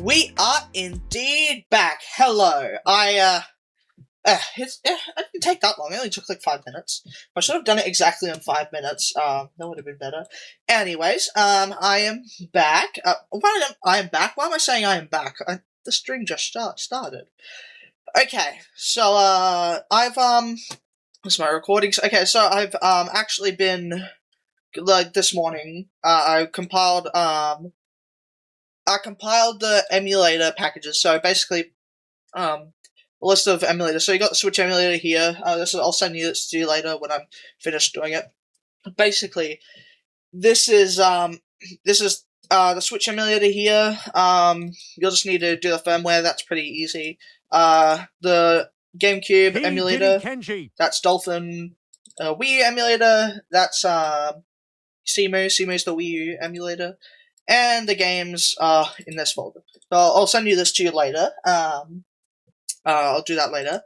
We are indeed back. Hello. It didn't take that long. It only took like 5 minutes. I should have done it exactly in 5 minutes. That would have been better. Anyways, I am back. I am back? Why am I saying I am back? The stream just started. Okay, so, what's my recordings? Okay, so I've, actually been, like, this morning, I compiled the emulator packages. So basically, a list of emulators. So you got the Switch emulator here. I'll send you this to you later when I'm finished doing it. Basically, this is the Switch emulator here. You'll just need to do the firmware. That's pretty easy. The GameCube emulator. That's Dolphin. Wii U emulator. That's Cemu. Cemu's the Wii U emulator. And the games are in this folder. So I'll send you this to you later. I'll do that later.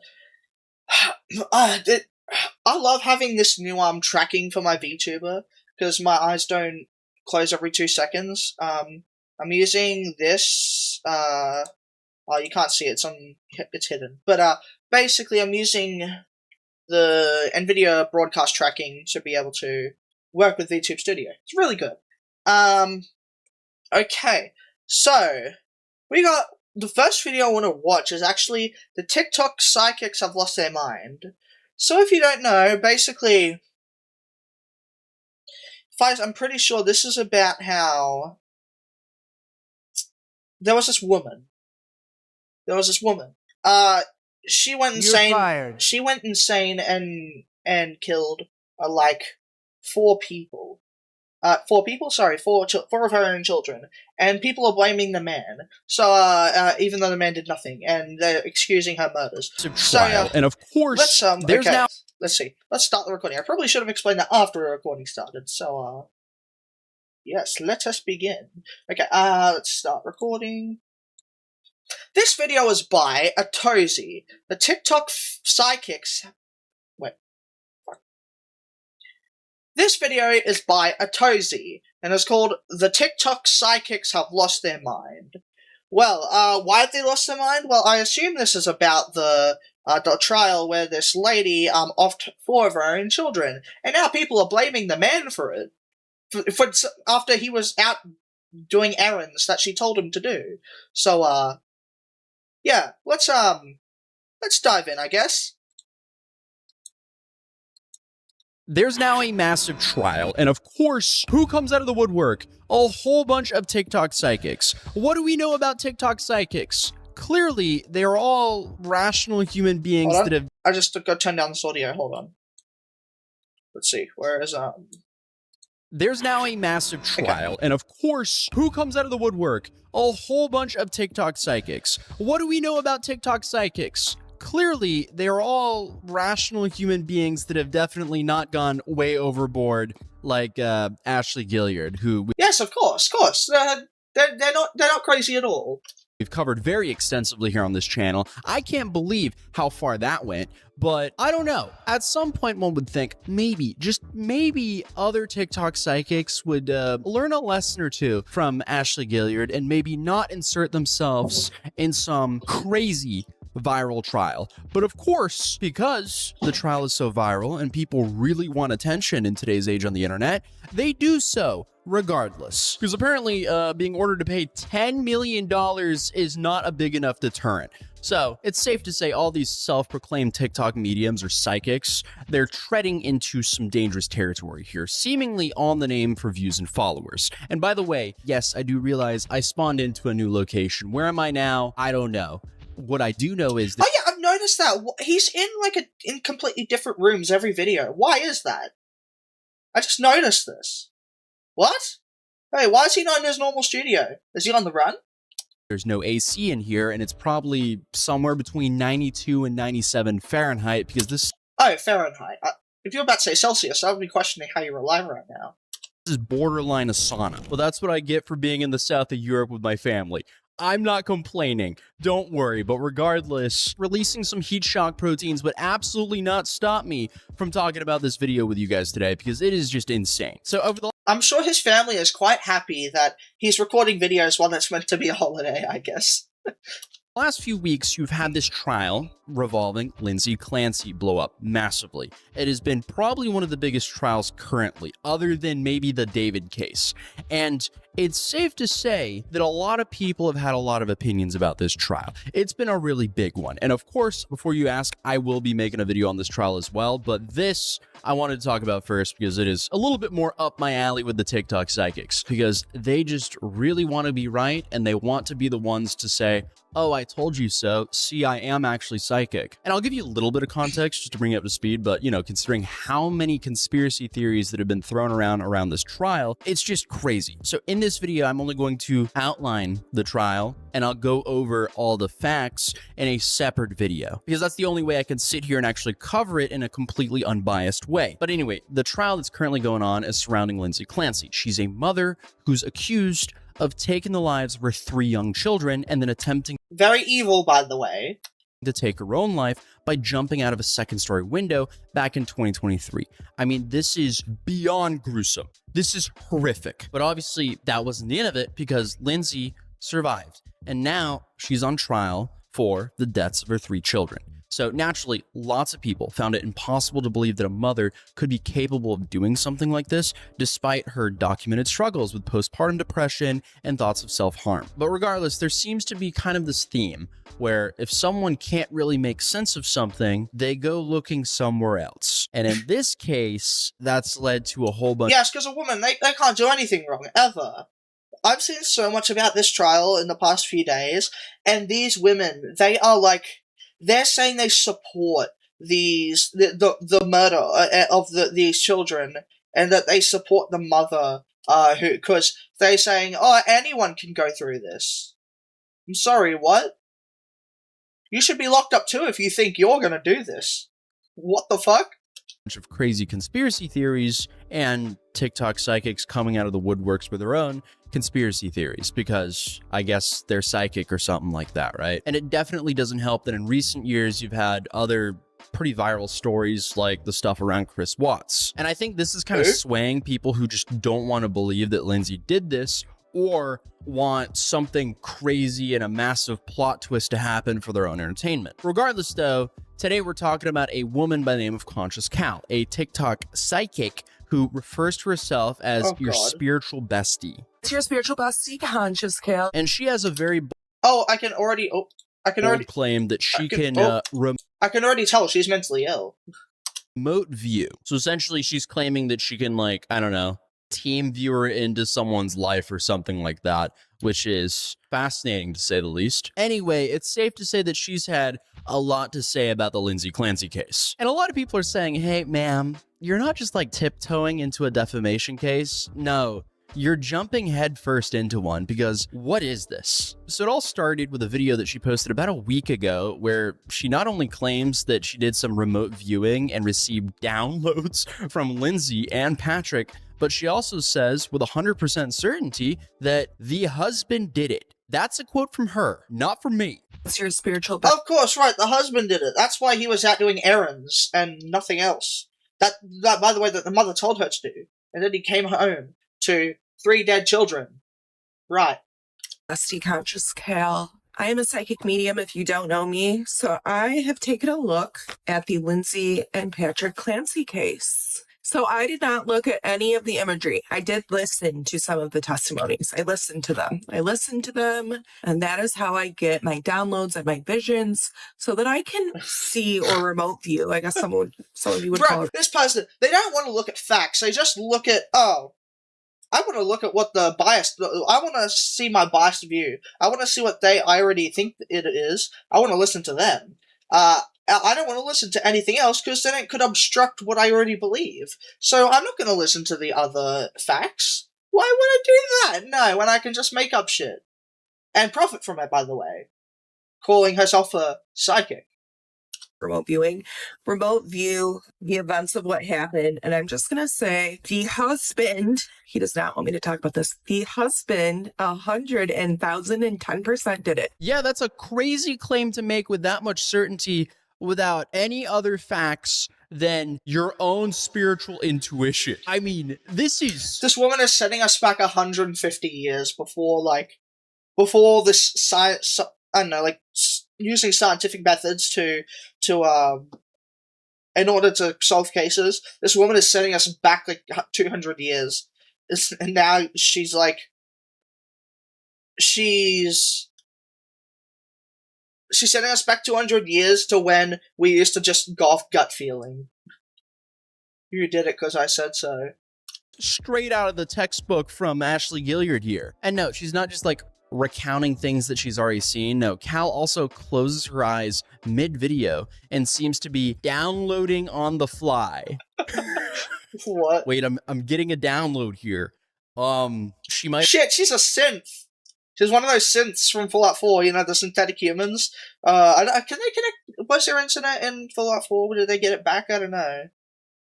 I love having this new tracking for my VTuber, because my eyes don't close every 2 seconds. I'm using this. You can't see it. It's hidden. But basically, I'm using the NVIDIA broadcast tracking to be able to work with VTube Studio. It's really good. Okay, so we got the first video I want to watch is actually the TikTok psychics have lost their mind. So if you don't know, basically, I'm pretty sure this is about how there was this woman. She went insane. You're fired. She went insane and killed like 4 people. 4 people? Sorry, 4 of her own children. And people are blaming the man. So, even though the man did nothing. And they're excusing her murders. And of course, let's see. Let's start the recording. I probably should have explained that after the recording started. So, yes, let us begin. Okay, let's start recording. This video is by Atozy. The TikTok psychics... This video is by Atozy, and it's called The TikTok Psychics Have Lost Their Mind. Well, why have they lost their mind? Well, I assume this is about the trial where this lady, offed 4 of her own children, and now people are blaming the man for it. After he was out doing errands that she told him to do. So, yeah, let's dive in, I guess. There's now a massive trial, and of course, who comes out of the woodwork? A whole bunch of TikTok psychics. What do we know about TikTok psychics? Clearly, they're all rational human beings that have... I just got to turn down this audio, hold on. Let's see, where is, There's now a massive trial, and of course, who comes out of the woodwork? A whole bunch of TikTok psychics. What do we know about TikTok psychics? Clearly, they're all rational human beings that have definitely not gone way overboard, like Ashley Gilliard, who... Yes, of course. They're not crazy at all. We've covered very extensively here on this channel. I can't believe how far that went, but I don't know. At some point, one would think maybe, just maybe, other TikTok psychics would learn a lesson or two from Ashley Gilliard and maybe not insert themselves in some crazy viral trial. But of course, because the trial is so viral and people really want attention in today's age on the internet, they do so regardless. Because apparently being ordered to pay $10 million is not a big enough deterrent. So it's safe to say all these self-proclaimed TikTok mediums or psychics, they're treading into some dangerous territory here, seemingly on the name for views and followers. And by the way, yes, I do realize I spawned into a new location. Where am I now? I don't know. What I do know is that... Oh yeah, I've noticed that. He's in completely different rooms every video. Why is that? I just noticed this. What? Hey, why is he not in his normal studio? Is he on the run? There's no AC in here, and it's probably somewhere between 92 and 97 Fahrenheit, because this... Oh, Fahrenheit. If you were about to say Celsius, I would be questioning how you're alive right now. This is borderline a sauna. Well, that's what I get for being in the south of Europe with my family. I'm not complaining, don't worry, but regardless, releasing some heat shock proteins would absolutely not stop me from talking about this video with you guys today, because it is just insane. So over the I'm sure his family is quite happy that he's recording videos while it's meant to be a holiday, I guess. Last few weeks, you've had this trial revolving Lindsay Clancy blow up massively. It has been probably one of the biggest trials currently, other than maybe the David case. And it's safe to say that a lot of people have had a lot of opinions about this trial. It's been a really big one. And of course, before you ask, I will be making a video on this trial as well. But this I wanted to talk about first because it is a little bit more up my alley with the TikTok psychics, because they just really want to be right and they want to be the ones to say, oh, I told you so. See, I am actually psychic. And I'll give you a little bit of context just to bring you up to speed. But, you know, considering how many conspiracy theories that have been thrown around this trial, it's just crazy. So in this video, I'm only going to outline the trial and I'll go over all the facts in a separate video, because that's the only way I can sit here and actually cover it in a completely unbiased way. But anyway, the trial that's currently going on is surrounding Lindsay Clancy. She's a mother who's accused of taking the lives of her 3 young children and then attempting Very evil, by the way. to take her own life by jumping out of a second-story window back in 2023. I mean, this is beyond gruesome. This is horrific. But obviously, that wasn't the end of it, because Lindsay survived. And now she's on trial for the deaths of her 3 children. So naturally, lots of people found it impossible to believe that a mother could be capable of doing something like this, despite her documented struggles with postpartum depression and thoughts of self-harm. But regardless, there seems to be kind of this theme where if someone can't really make sense of something, they go looking somewhere else. And in this case, that's led to a whole bunch. Yes, because a woman, they can't do anything wrong, ever. I've seen so much about this trial in the past few days, and these women, they are like, they're saying they support the murder of these children, and that they support the mother, because they're saying, oh, anyone can go through this. I'm sorry, what? You should be locked up too if you think you're gonna do this. What the fuck? Of crazy conspiracy theories and TikTok psychics coming out of the woodworks with their own conspiracy theories, because I guess they're psychic or something like that, right? And it definitely doesn't help that in recent years you've had other pretty viral stories like the stuff around Chris Watts. And I think this is kind of swaying people who just don't want to believe that Lindsay did this, or want something crazy and a massive plot twist to happen for their own entertainment. Regardless though, today we're talking about a woman by the name of Conscious Cal, a TikTok psychic who refers to herself as your spiritual bestie. It's your spiritual bestie, Conscious Cal. And she has a very I can already claim that she can I can already tell she's mentally ill. Remote view. So essentially she's claiming that she can, like, I don't know, team viewer into someone's life or something like that, which is fascinating to say the least. Anyway, it's safe to say that she's had a lot to say about the Lindsay Clancy case. And a lot of people are saying, hey, ma'am, you're not just like tiptoeing into a defamation case. No, you're jumping headfirst into one, because what is this? So it all started with a video that she posted about a week ago where she not only claims that she did some remote viewing and received downloads from Lindsay and Patrick, but she also says with 100% certainty that the husband did it. That's a quote from her, not from me. It's your spiritual Of course, right, the husband did it. That's why he was out doing errands and nothing else. That by the way, that the mother told her to do. And then he came home to 3 dead children. Right. bestie, Conscious Cal. I am a psychic medium if you don't know me, so I have taken a look at the Lindsay and Patrick Clancy case. So I did not look at any of the imagery. I did listen to some of the testimonies. I listened to them. And that is how I get my downloads and my visions, so that I can see or remote view. I guess some of you would call it. This person, they don't want to look at facts. They just look at, I want to look at what I want to see my biased view. I want to see what I already think it is. I want to listen to them. I don't want to listen to anything else, because then it could obstruct what I already believe. So I'm not going to listen to the other facts. Why would I do that? No, when I can just make up shit. And profit from it, by the way. Calling herself a psychic. Remote view the events of what happened. And I'm just going to say the husband, he does not want me to talk about this. The husband, 1,010% did it. Yeah, that's a crazy claim to make with that much certainty, without any other facts than your own spiritual intuition. I mean, this woman is setting us back 150 years before this science. I don't know, like using scientific methods to in order to solve cases. This woman is setting us back like 200 years, and now she's setting us back 200 years to when we used to just go off gut feeling. You did it because I said so. Straight out of the textbook from Ashley Gilliard here. And no, she's not just like recounting things that she's already seen. No, Cal also closes her eyes mid-video and seems to be downloading on the fly. What? Wait, I'm getting a download here. She might... Shit, she's a synth. She's one of those synths from Fallout 4, you know, the synthetic humans. Can they connect? Was there internet in Fallout 4? Did they get it back? I don't know.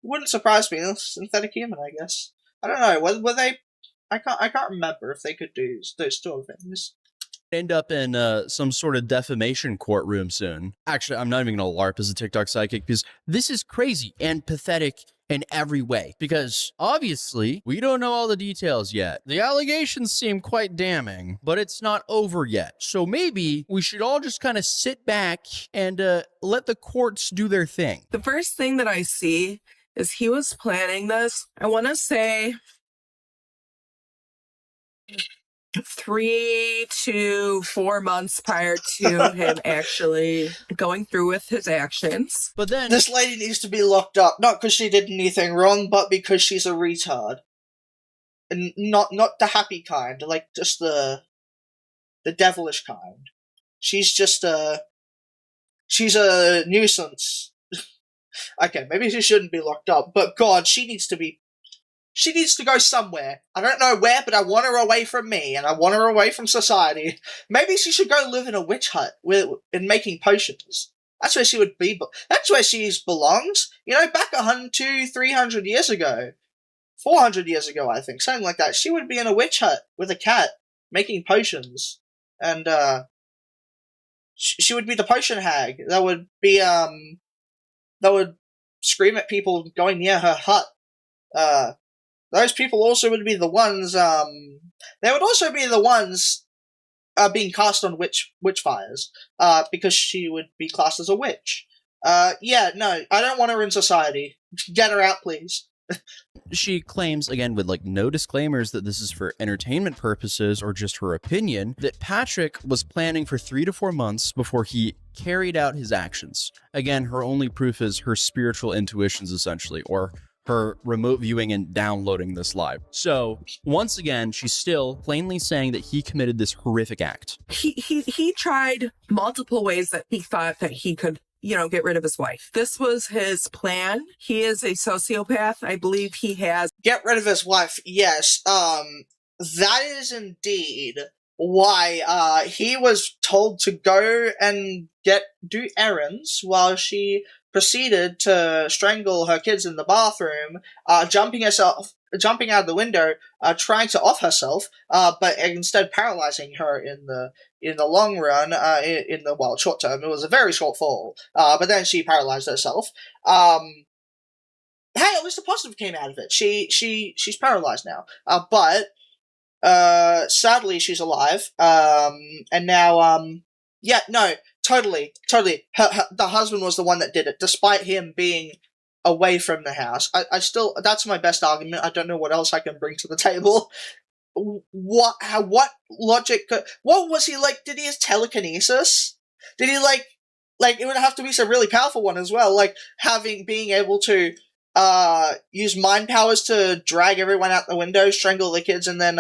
Wouldn't surprise me. Synthetic human, I guess. I don't know. Were they? I can't remember if they could do those two things. End up in some sort of defamation courtroom soon. Actually, I'm not even gonna LARP as a TikTok psychic because this is crazy and pathetic in every way. Because obviously, we don't know all the details yet. The allegations seem quite damning, but it's not over yet. So maybe we should all just kind of sit back and let the courts do their thing. The first thing that I see is he was planning this, I want to say 3 to 4 months prior to him actually going through with his actions. But then this lady needs to be locked up, not because she did anything wrong, but because she's a retard. And not the happy kind, like just the devilish kind. She's just she's a nuisance. Okay, maybe she shouldn't be locked up, but God, she needs to go somewhere. I don't know where, but I want her away from me, and I want her away from society. Maybe she should go live in a witch hut in making potions. That's where she would be. That's where she belongs. You know, back 100, 200, 300 years ago. 400 years ago, I think. Something like that. She would be in a witch hut with a cat, making potions. And, she would be the potion hag. That would scream at people going near her hut. Those people also would be the ones, they would also be the ones, being cast on witch fires, because she would be classed as a witch. Yeah, no, I don't want her in society. Get her out, please. She claims, again, with like no disclaimers that this is for entertainment purposes or just her opinion, that Patrick was planning for 3 to 4 months before he carried out his actions. Again, her only proof is her spiritual intuitions, essentially, or her remote viewing and downloading this live. So once again, she's still plainly saying that he committed this horrific act. He tried multiple ways that he thought that he could, you know, get rid of his wife. This was his plan. He is a sociopath. I believe he has... Get rid of his wife, yes. That is indeed why, he was told to go and do errands while she proceeded to strangle her kids in the bathroom, jumping out of the window, trying to off herself, but instead paralyzing her in the long run, in the short term. It was a very short fall, but then she paralyzed herself. Hey, at least a positive came out of it. She's paralyzed now, but sadly she's alive, and now yeah, no, totally. The husband was the one that did it, despite him being away from the house. I still, that's my best argument. I don't know what else I can bring to the table. What logic? What was he like? Did he have telekinesis? Did he like it would have to be some really powerful one as well, like being able to use mind powers to drag everyone out the window, strangle the kids, and then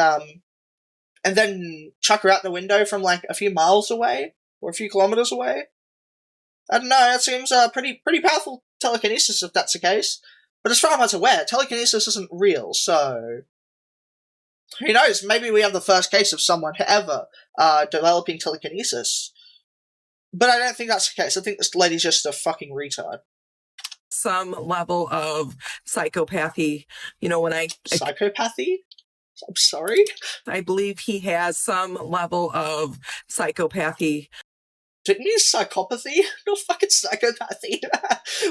chuck her out the window from like a few miles away or a few kilometers away. I don't know. That seems pretty powerful telekinesis if that's the case. But as far as I'm aware, telekinesis isn't real, so who knows? Maybe we have the first case of someone ever developing telekinesis. But I don't think that's the case. I think this lady's just a fucking retard. Some level of psychopathy. You know, Psychopathy? I'm sorry? I believe he has some level of psychopathy. Did it mean psychopathy? No fucking psychopathy.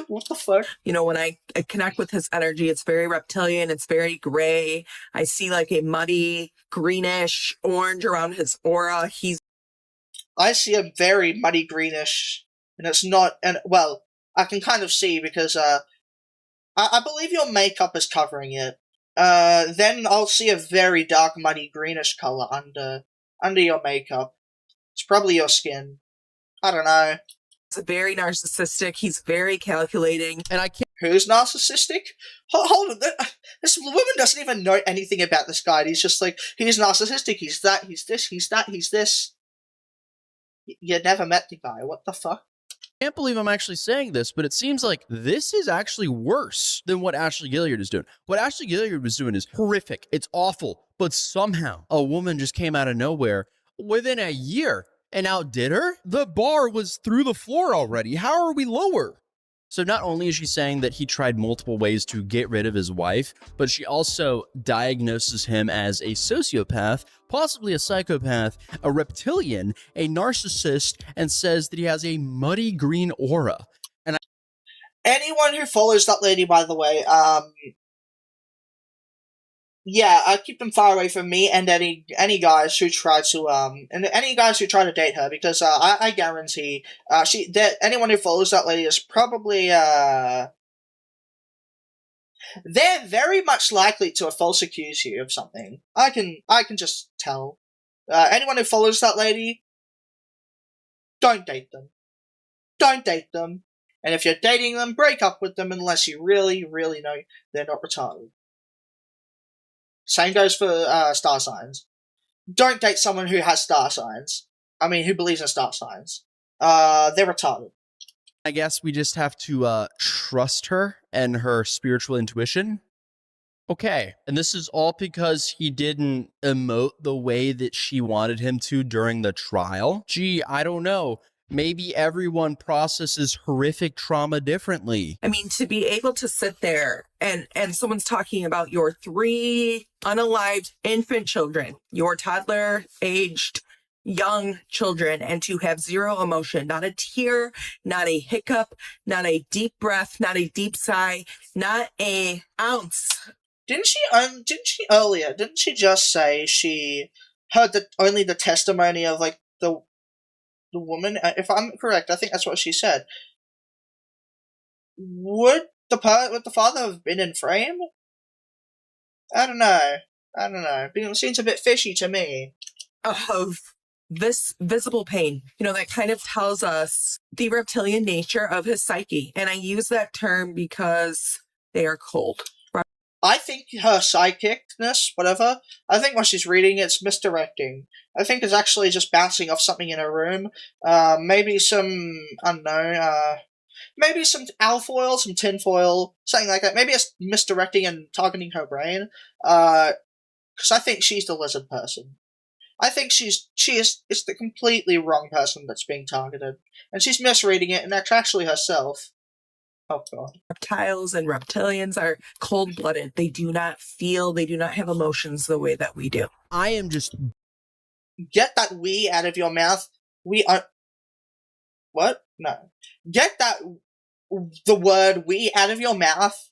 What the fuck? You know, when I connect with his energy, it's very reptilian, it's very gray. I see like a muddy, greenish, orange around his aura. I see a very muddy greenish, and it's not, and well, I can kind of see because I believe your makeup is covering it. Then I'll see a very dark muddy greenish color under your makeup. It's probably your skin. I don't know. He's very narcissistic. He's very calculating. And I can't. Who's narcissistic? Hold on, this woman doesn't even know anything about this guy. He's just like, he's narcissistic, he's that, he's this, he's that, he's this. You never met the guy, what the fuck? I can't believe I'm actually saying this, but it seems like this is actually worse than what Ashley Gilliard is doing. What Ashley Gilliard was doing is horrific. It's awful. But somehow a woman just came out of nowhere within a year and outdid her. The bar was through the floor already. How are we lower? So not only is she saying that he tried multiple ways to get rid of his wife, but she also diagnoses him as a sociopath, possibly a psychopath, a reptilian, a narcissist, and says that he has a muddy green aura. And anyone who follows that lady, by the way, yeah, I keep them far away from me and any guys who try to date her, because I guarantee anyone who follows that lady is probably they're very much likely to false accuse you of something. I can just tell. Anyone who follows that lady, don't date them. Don't date them. And if you're dating them, break up with them unless you really, really know they're not retarded. Same goes for star signs. Don't date someone who has star signs. I mean, who believes in star signs. They're retarded. I guess we just have to trust her and her spiritual intuition. Okay, and this is all because he didn't emote the way that she wanted him to during the trial? Gee, I don't know. Maybe everyone processes horrific trauma differently. I mean, to be able to sit there and someone's talking about your 3 unalived infant children, your toddler-aged young children, and to have zero emotion, not a tear, not a hiccup, not a deep breath, not a deep sigh, not a ounce. Didn't she just say she heard only the testimony of like the woman? If I'm correct, I think that's what she said. Would the father have been in frame? I don't know. It seems a bit fishy to me. Of this visible pain, that kind of tells us the reptilian nature of his psyche. And I use that term because they are cold. I think her psychicness, whatever, I think when she's reading it's misdirecting. I think it's actually just bouncing off something in her room. Maybe some, I don't know, maybe some alfoil, some tinfoil, something like that. Maybe it's misdirecting and targeting her brain. Because I think she's the lizard person. I think it's the completely wrong person that's being targeted. And she's misreading it, and that's actually herself. Oh, God. Reptiles and reptilians are cold-blooded. They do not feel, they do not have emotions the way that we do. I am just... Get that "we" out of your mouth. We are... What? No. Get the word "we" out of your mouth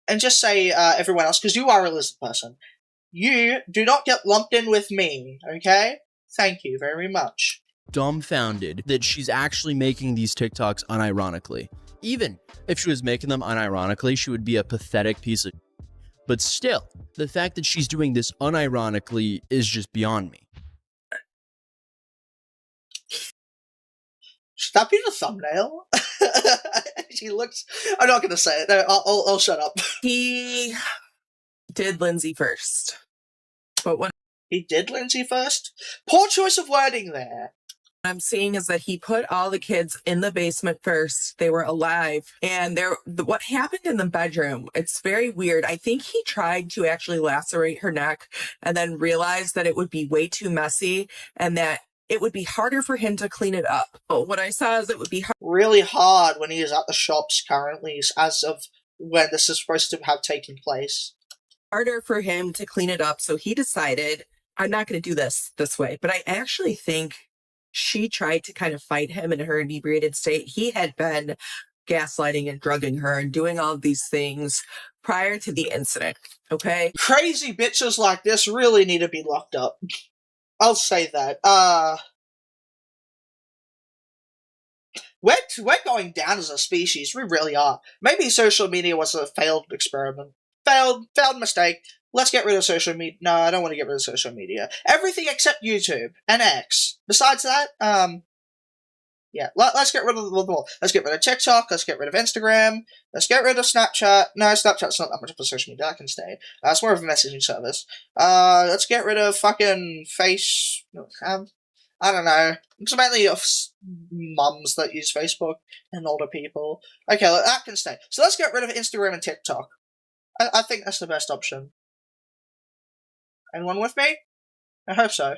and just say everyone else, because you are a lizard person. You do not get lumped in with me, okay? Thank you very much. Dumbfounded that she's actually making these TikToks unironically. Even if she was making them unironically, she would be a pathetic piece of... But still, the fact that she's doing this unironically is just beyond me. Should that be the thumbnail? She looks... I'm not going to say it. No, I'll shut up. He did Lindsay first. But when he did Lindsay first? Poor choice of wording there. I'm seeing is that he put all the kids in the basement first. They were alive. And what happened in the bedroom, it's very weird. I think he tried to actually lacerate her neck and then realized that it would be way too messy and that it would be harder for him to clean it up. But what I saw is it would be really hard when he is at the shops currently, as of when this is supposed to have taken place. Harder for him to clean it up. So he decided, I'm not going to do this way. But I actually think she tried to kind of fight him in her inebriated state. He had been gaslighting and drugging her and doing all of these things prior to the incident. Okay. Crazy bitches like this really need to be locked up. I'll say that. We're going down as a species. We really are. Maybe social media was a failed experiment. Failed mistake. Let's get rid of social media. No, I don't want to get rid of social media. Everything except YouTube and X. Besides that, yeah, let's get rid of them all. Let's get rid of TikTok. Let's get rid of Instagram. Let's get rid of Snapchat. No, Snapchat's not that much of a social media. That can stay. It's more of a messaging service. Let's get rid of fucking Face. I don't know. It's mainly of mums that use Facebook and older people. Okay, that can stay. So let's get rid of Instagram and TikTok. I think that's the best option. Anyone with me? I hope so.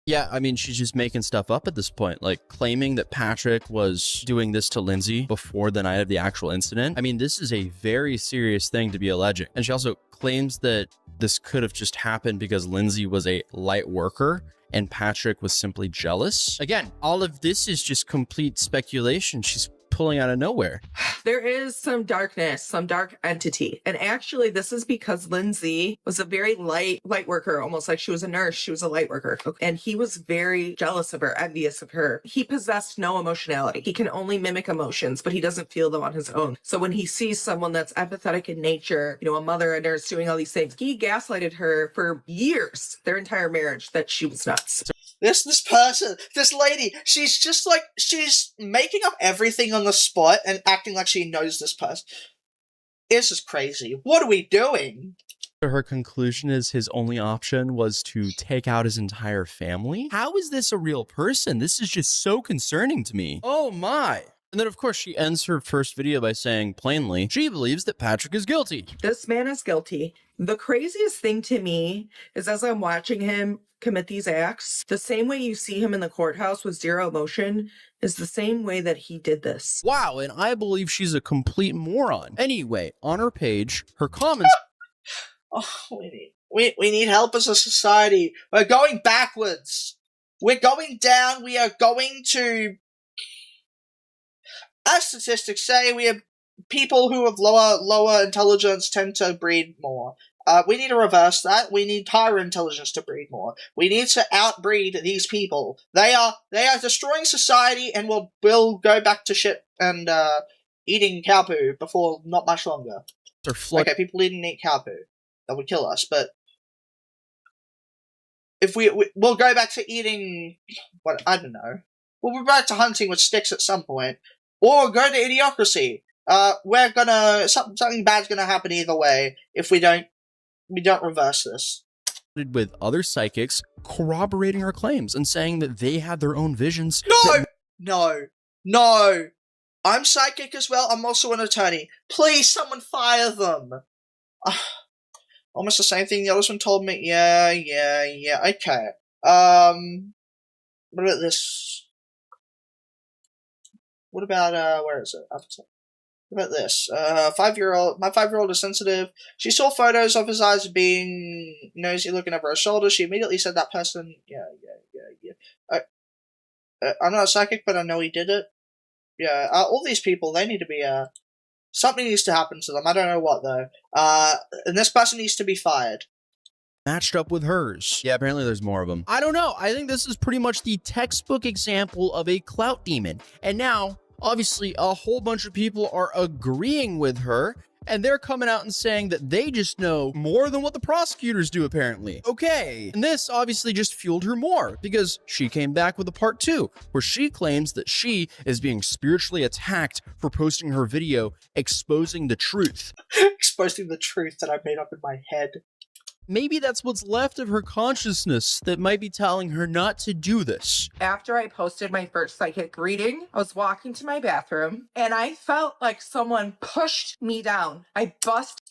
Yeah, I mean, she's just making stuff up at this point, like claiming that Patrick was doing this to Lindsay before the night of the actual incident. I mean, this is a very serious thing to be alleging. And she also claims that this could have just happened because Lindsay was a light worker and Patrick was simply jealous. Again, all of this is just complete speculation. She's pulling out of nowhere. There is some darkness, some dark entity. And actually, this is because Lindsay was a very light worker, almost like she was a nurse. She was a light worker. And he was very jealous of her, envious of her. He possessed no emotionality. He can only mimic emotions, but he doesn't feel them on his own. So when he sees someone that's empathetic in nature, you know, a mother, a nurse doing all these things, he gaslighted her for years, their entire marriage, that she was nuts. This person, this lady, she's just like, she's making up everything on the spot and acting like she knows this person. This is crazy. What are we doing? Her conclusion is his only option was to take out his entire family. How is this a real person? This is just so concerning to me. Oh my. And then, of course, she ends her first video by saying plainly, she believes that Patrick is guilty. This man is guilty. The craziest thing to me is as I'm watching him commit these acts, the same way you see him in the courthouse with zero emotion is the same way that he did this. Wow, and I believe she's a complete moron. Anyway, on her page, her comments... Oh, we need help as a society. We're going backwards. We're going down. We are going to... As statistics say, we have people who have lower intelligence tend to breed more. We need to reverse that. We need higher intelligence to breed more. We need to outbreed these people. They are destroying society, and we'll go back to shit and eating cow poo before not much longer. Okay, people didn't eat cow poo. That would kill us, but if we'll go back to eating, what, I don't know. We'll be back to hunting with sticks at some point. Or go to idiocracy. Something bad's gonna happen either way if we don't reverse this. With other psychics corroborating her claims and saying that they had their own visions. No. I'm psychic as well. I'm also an attorney. Please, someone fire them. Almost the same thing the other one told me. Yeah. Okay. What about this? What about, where is it? What about this? My 5-year-old is sensitive. She saw photos of his eyes being nosy looking over her shoulder. She immediately said that person, yeah. I'm not a psychic, but I know he did it. Yeah, all these people, they need to be, something needs to happen to them. I don't know what, though. And this person needs to be fired. Matched up with hers. Yeah, apparently there's more of them. I don't know. I think this is pretty much the textbook example of a clout demon. And now, obviously, a whole bunch of people are agreeing with her, and they're coming out and saying that they just know more than what the prosecutors do, apparently. Okay. And this obviously just fueled her more, because she came back with a part 2, where she claims that she is being spiritually attacked for posting her video exposing the truth. Exposing the truth that I made up in my head. Maybe that's what's left of her consciousness that might be telling her not to do this. After I posted my first psychic reading, I was walking to my bathroom and I felt like someone pushed me down. I busted.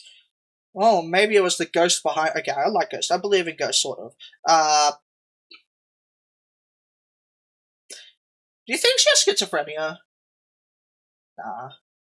Oh, maybe it was the ghost behind. Okay, I like ghosts. I believe in ghosts, sort of. Do you think she has schizophrenia? Nah.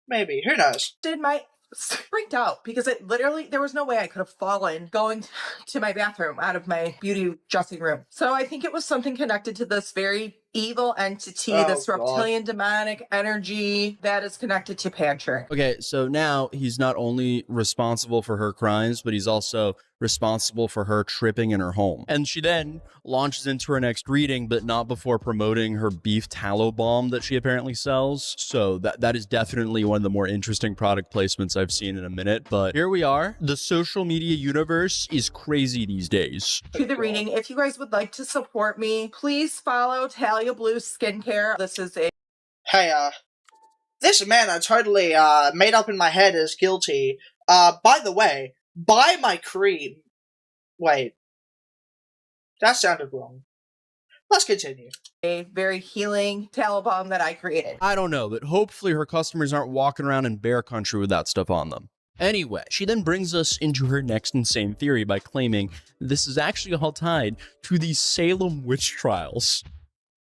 Maybe. Who knows? My freaked out because it literally, there was no way I could have fallen going to my bathroom out of my beauty dressing room. So I think it was something connected to this very evil entity, this reptilian demonic energy that is connected to Patrick. Okay, so now he's not only responsible for her crimes, but he's also responsible for her tripping in her home. And she then launches into her next reading, but not before promoting her beef tallow balm that she apparently sells. So that is definitely one of the more interesting product placements I've seen in a minute. But here we are. The social media universe is crazy these days. To the reading, if you guys would like to support me, please follow Talia Blue Skincare. This is a... Hey, this man I totally made up in my head is guilty. By the way, buy my cream. Wait. That sounded wrong. Let's continue. A very healing tallow balm that I created. I don't know, but hopefully her customers aren't walking around in bear country with that stuff on them. Anyway, she then brings us into her next insane theory by claiming this is actually all tied to the Salem witch trials.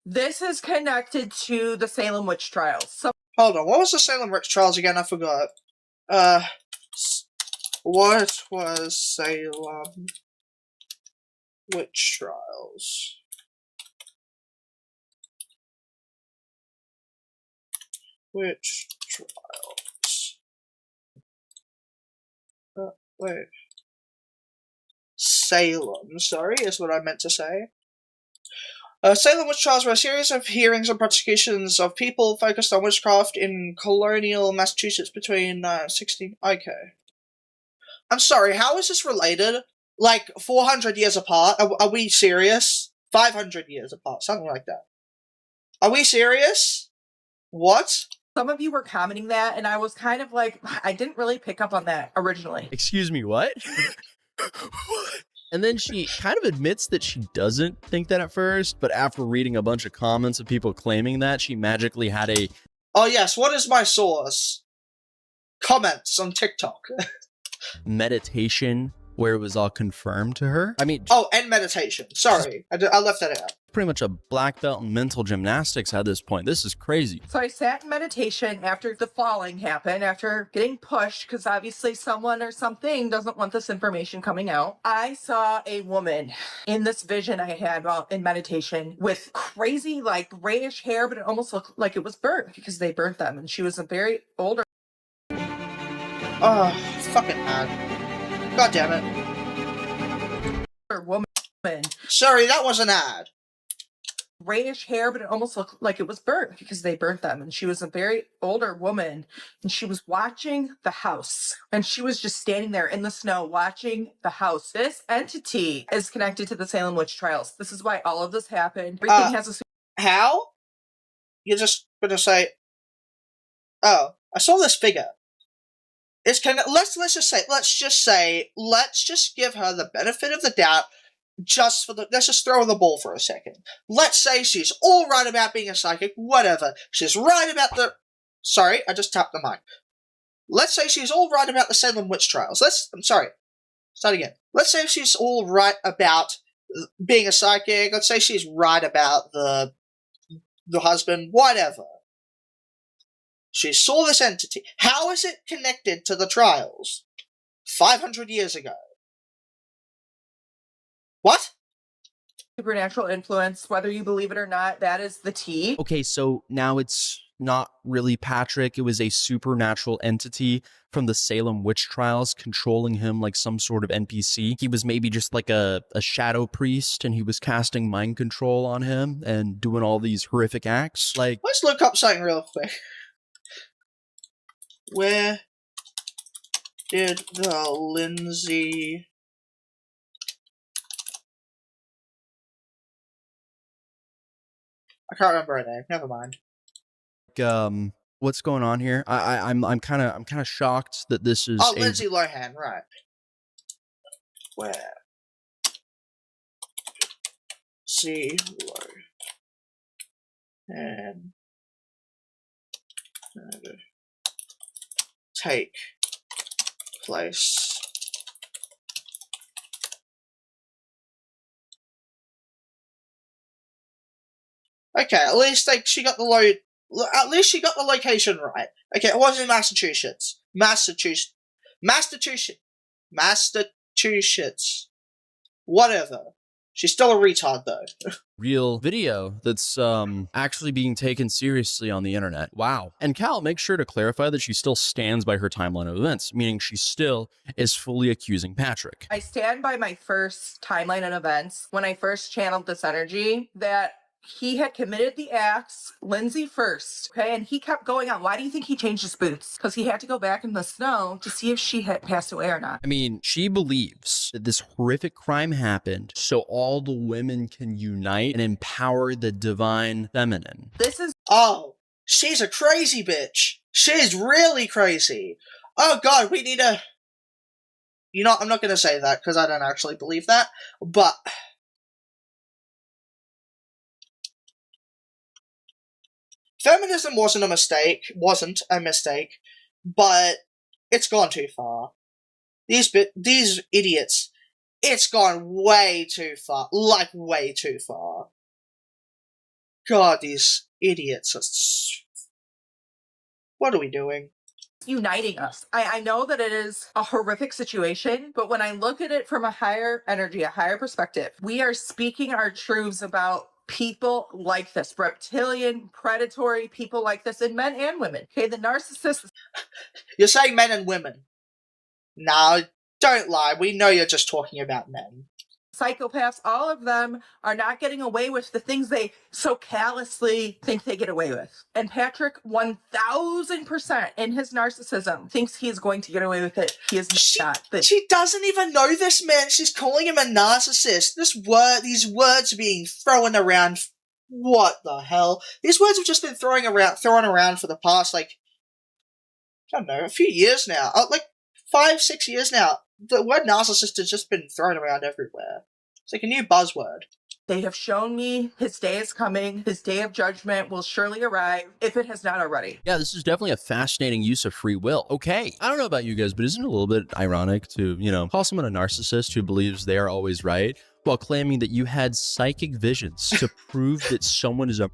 This is connected to the Salem witch trials. So Hold on, what was the Salem witch trials again? I forgot. What was Salem witch trials? Witch trials. Wait. Salem, sorry, is what I meant to say. Salem witch trials were a series of hearings and prosecutions of people focused on witchcraft in colonial Massachusetts between 16... Okay. I'm sorry, how is this related? Like, 400 years apart? Are we serious? 500 years apart, something like that. Are we serious? What? some of you were commenting that, and I was kind of like, I didn't really pick up on that originally. Excuse me, what? And then she kind of admits that she doesn't think that at first, but after reading a bunch of comments of people claiming that, she magically had a... Oh yes, what is my source? Comments on TikTok. meditation where it was all confirmed to her. I mean... Oh, and meditation. Sorry, I left that out. Pretty much a black belt in mental gymnastics at this point. This is crazy. So I sat in meditation after the falling happened, after getting pushed, because obviously someone or something doesn't want this information coming out. I saw a woman in this vision I had while in meditation with crazy, like, grayish hair, but it almost looked like it was burnt because they burnt them. And she was a very older... Oh, fucking ad. God damn it. woman. Sorry, that was an ad. Grayish hair, but it almost looked like it was burnt because they burnt them. And she was a very older woman, and she was watching the house, and she was just standing there in the snow watching the house. This entity is connected to the Salem witch trials. This is why all of this happened. Everything has a... How? You're just gonna say, oh, I saw this figure. It's kind of, let's just give her the benefit of the doubt. Let's just throw the ball for a second. Let's say she's all right about being a psychic, whatever. She's right about sorry, I just tapped the mic. Let's say she's all right about the Salem witch trials. Start again. Let's say she's all right about being a psychic. Let's say she's right about the husband, whatever. She saw this entity. How is it connected to the trials? 500 years ago. What? supernatural influence, whether you believe it or not, that is the tea. Okay, so now it's not really Patrick. It was a supernatural entity from the Salem witch trials controlling him like some sort of NPC. He was maybe just like a shadow priest, and he was casting mind control on him and doing all these horrific acts. Like, let's look up something real quick. Where did the Lindsay... I can't remember her name. Never mind. What's going on here? I'm kind of shocked that this is. Oh, Lindsay Lohan, right? Where? See Lohan. Take place. Okay, at least she got the location right. Okay, it was in Massachusetts. Massachusetts. Whatever. She's still a retard, though. Real video that's actually being taken seriously on the internet. Wow. And Cal, make sure to clarify that she still stands by her timeline of events, meaning she still is fully accusing Patrick. I stand by my first timeline and events when I first channeled this energy that he had committed the acts, Lindsay first, okay? And he kept going on. Why do you think he changed his boots? Because he had to go back in the snow to see if she had passed away or not. I mean, she believes that this horrific crime happened so all the women can unite and empower the divine feminine. This is... Oh, she's a crazy bitch. She's really crazy. Oh, God, we need a... You know, I'm not going to say that because I don't actually believe that, but... Feminism wasn't a mistake, but it's gone too far. These idiots, it's gone way too far, like way too far. God, these idiots are... What are we doing? Uniting us. I know that it is a horrific situation, but when I look at it from a higher energy, a higher perspective, we are speaking our truths about people like this, reptilian, predatory people like this, and men and women. Okay, the narcissists. You're saying men and women. No, don't lie. We know you're just talking about men. Psychopaths, all of them are not getting away with the things they so callously think they get away with. And Patrick, 1000% in his narcissism, thinks he is going to get away with it. He is not. She doesn't even know this man. She's calling him a narcissist. These words are being thrown around. What the hell? These words have just been thrown around for the past, I don't know, a few years now. 5-6 years now. The word narcissist has just been thrown around everywhere. It's like a new buzzword. They have shown me his day is coming. His day of judgment will surely arrive, if it has not already. Yeah, this is definitely a fascinating use of free will. Okay, I don't know about you guys, but isn't it a little bit ironic to, call someone a narcissist who believes they are always right while claiming that you had psychic visions to prove that someone is a...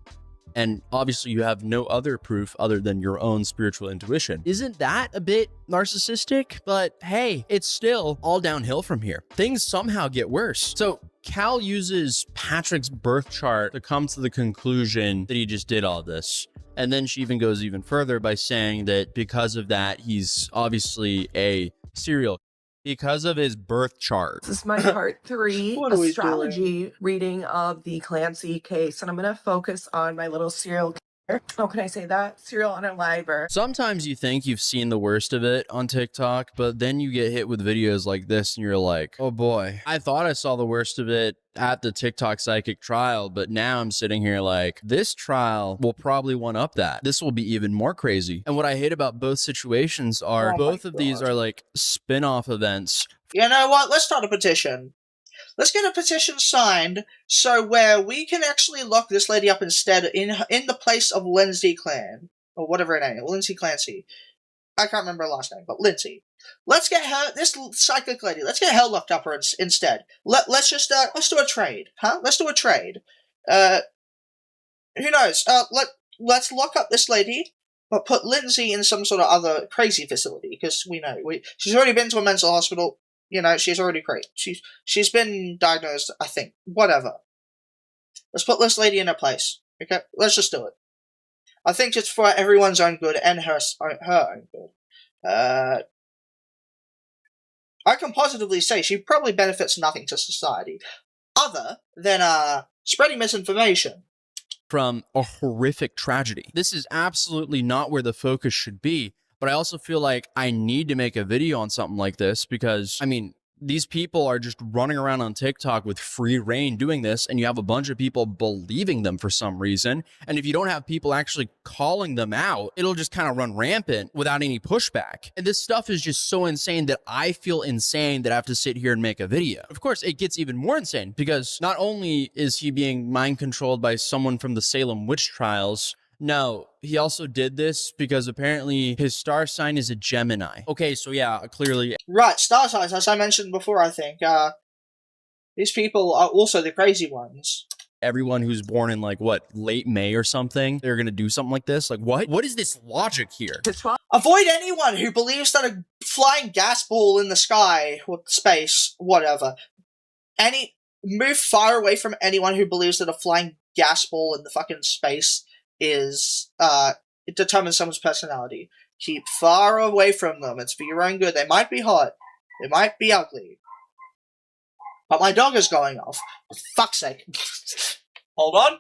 And obviously you have no other proof other than your own spiritual intuition. Isn't that a bit narcissistic? But hey, it's still all downhill from here. Things somehow get worse. So Cal uses Patrick's birth chart to come to the conclusion that he just did all this. And then she even goes even further by saying that because of that, he's obviously a serial because of his birth chart. This is my part 3 astrology reading of the Clancy case, and I'm going to focus on my little serial killer. Oh, can I say that? Serial unaliver. Sometimes you think you've seen the worst of it on TikTok, but then you get hit with videos like this and you're like, oh boy, I thought I saw the worst of it at the TikTok psychic trial, but now I'm sitting here like, this trial will probably one up that. This will be even more crazy. And what I hate about both situations are both of these are like spin-off events. You know what? Let's start a petition. Let's get a petition signed so where we can actually lock this lady up instead in the place of Lindsay Clan. Or whatever her name is. Lindsay Clancy. I can't remember her last name, but Lindsay. Let's get her, this psychic lady, let's get her locked up instead. Let's do a trade, huh? Let's do a trade. Who knows? Let's lock up this lady, but put Lindsay in some sort of other crazy facility, because she's already been to a mental hospital. She's already crazy. She's been diagnosed, I think. Whatever. Let's put this lady in her place. Okay? Let's just do it. I think it's for everyone's own good and her own good. I can positively say she probably benefits nothing to society, other than spreading misinformation. From a horrific tragedy. This is absolutely not where the focus should be. But I also feel like I need to make a video on something like this because, these people are just running around on TikTok with free reign doing this, and you have a bunch of people believing them for some reason. And if you don't have people actually calling them out, it'll just kind of run rampant without any pushback. And this stuff is just so insane that I feel insane that I have to sit here and make a video. Of course, it gets even more insane because not only is he being mind controlled by someone from the Salem witch trials, no, he also did this because apparently his star sign is a Gemini. Okay, so yeah, clearly. Right, star signs, as I mentioned before, I think. These people are also the crazy ones. Everyone who's born in late May or something, they're going to do something like this. Like, what? What is this logic here? Avoid anyone who believes that a flying gas ball in the sky, or space, whatever. Move far away from anyone who believes that a flying gas ball in the fucking space is, it determines someone's personality. Keep far away from them. It's for your own good. They might be hot. They might be ugly. But my dog is going off. For fuck's sake. Hold on.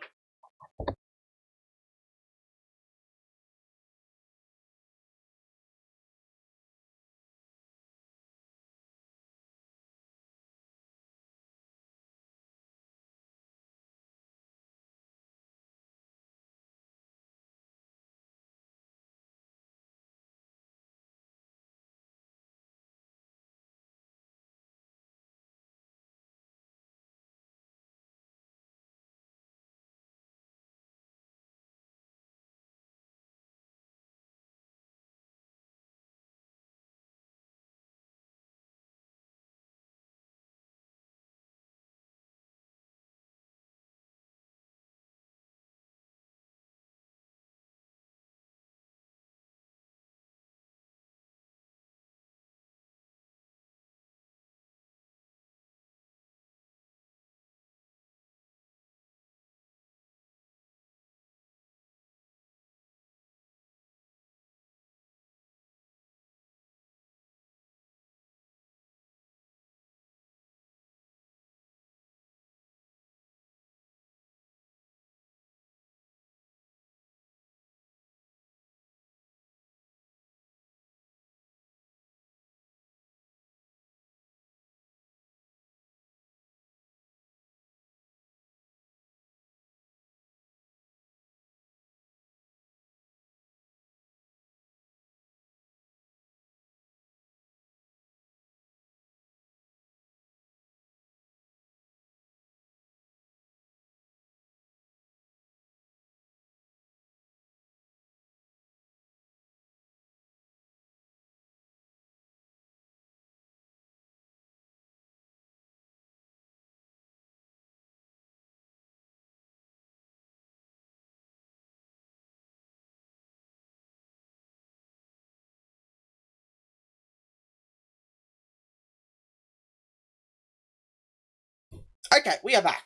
Okay, we are back.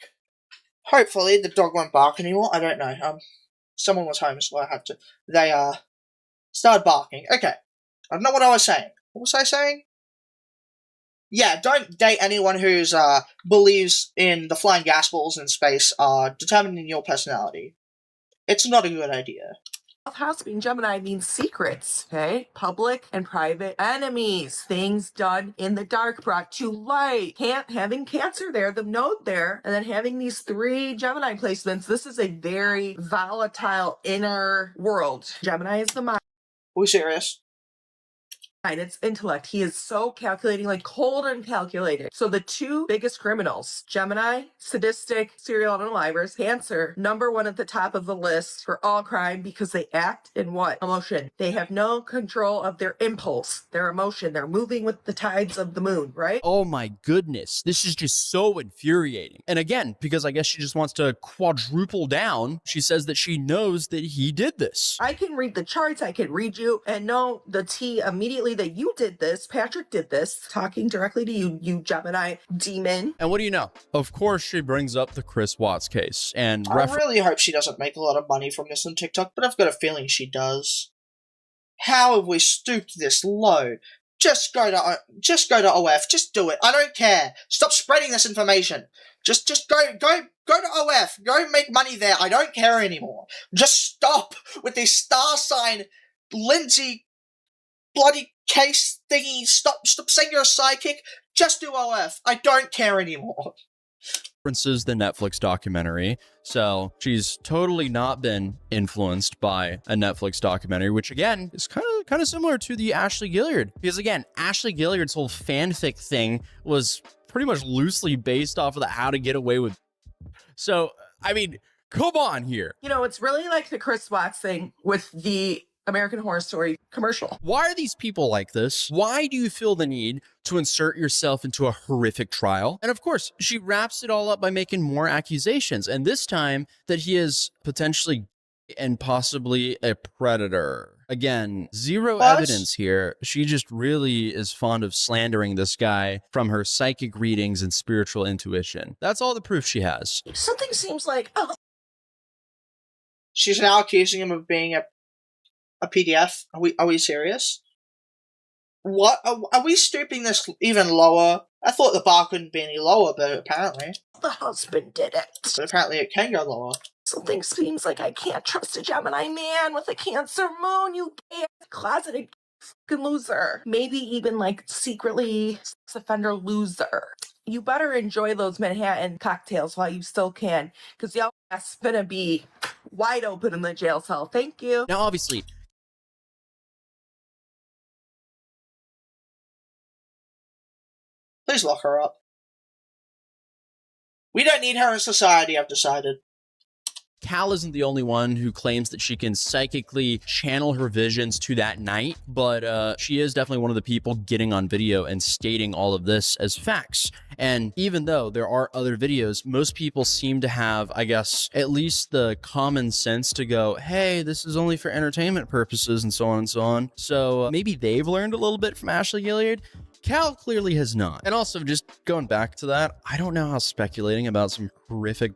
Hopefully the dog won't bark anymore. I don't know. Someone was home, so I had to. They started barking. Okay, I don't know what I was saying. What was I saying? Yeah, don't date anyone who's believes in the flying gas balls in space are determining your personality. It's not a good idea. House being Gemini means secrets, okay? Public and private enemies. Things done in the dark brought to light. Having Cancer there, the node there, and then having these 3 Gemini placements. This is a very volatile inner world. Gemini is the mind. Are we serious? It's intellect. He is so calculating, like cold and calculated. So the 2 biggest criminals, Gemini, sadistic, serial unalivers, Cancer, #1 at the top of the list for all crime because they act in what? Emotion. They have no control of their impulse, their emotion. They're moving with the tides of the moon, right? Oh my goodness, this is just so infuriating. And again, because I guess she just wants to quadruple down, she says that she knows that he did this. I can read the charts, I can read you and know the tea immediately that you did this, Patrick did this, talking directly to you, you Gemini demon. And what do you know? Of course, she brings up the Chris Watts case. And I really hope she doesn't make a lot of money from this on TikTok, but I've got a feeling she does. How have we stooped this low? Just go to OF. Just do it. I don't care. Stop spreading this information. Just go to OF. Go make money there. I don't care anymore. Just stop with this star sign, Lindsay bloody case thingy. Stop saying you're a sidekick. Just do OF. I don't care anymore. References the Netflix documentary, so she's totally not been influenced by a Netflix documentary, which again is kind of similar to the Ashley Gilliard, because again, Ashley Gilliard's whole fanfic thing was pretty much loosely based off of the How to Get Away with. So I mean, come on here. You know, it's really like the Chris Watts thing with the American Horror Story commercial. Why are these people like this? Why do you feel the need to insert yourself into a horrific trial? And of course, she wraps it all up by making more accusations, and this time that he is potentially and possibly a predator. Again, zero But- evidence here. She just really is fond of slandering this guy from her psychic readings and spiritual intuition. That's all the proof she has. Something seems like, oh, She's now accusing him of being a PDF. Are we serious? What? Are we stooping this even lower? I thought the bar couldn't be any lower, but apparently the husband did it. it can go lower. Something seems like I can't trust a Gemini man with a Cancer moon, you closeted fucking loser. Maybe even like secretly sex offender loser. You better enjoy those Manhattan cocktails while you still can, because y'all ass gonna be wide open in the jail cell. Thank you. Now, obviously, Please lock her up. We don't need her in society, I've decided. Cal isn't the only one who claims that she can psychically channel her visions to that night, but she is definitely one of the people getting on video and stating all of this as facts. And even though there are other videos, most people seem to have, I guess, at least the common sense to go, hey, this is only for entertainment purposes and so on and so on. So maybe they've learned a little bit from Ashley Gilliard. Cal clearly has not. And also, just going back to that, I don't know how speculating about some horrific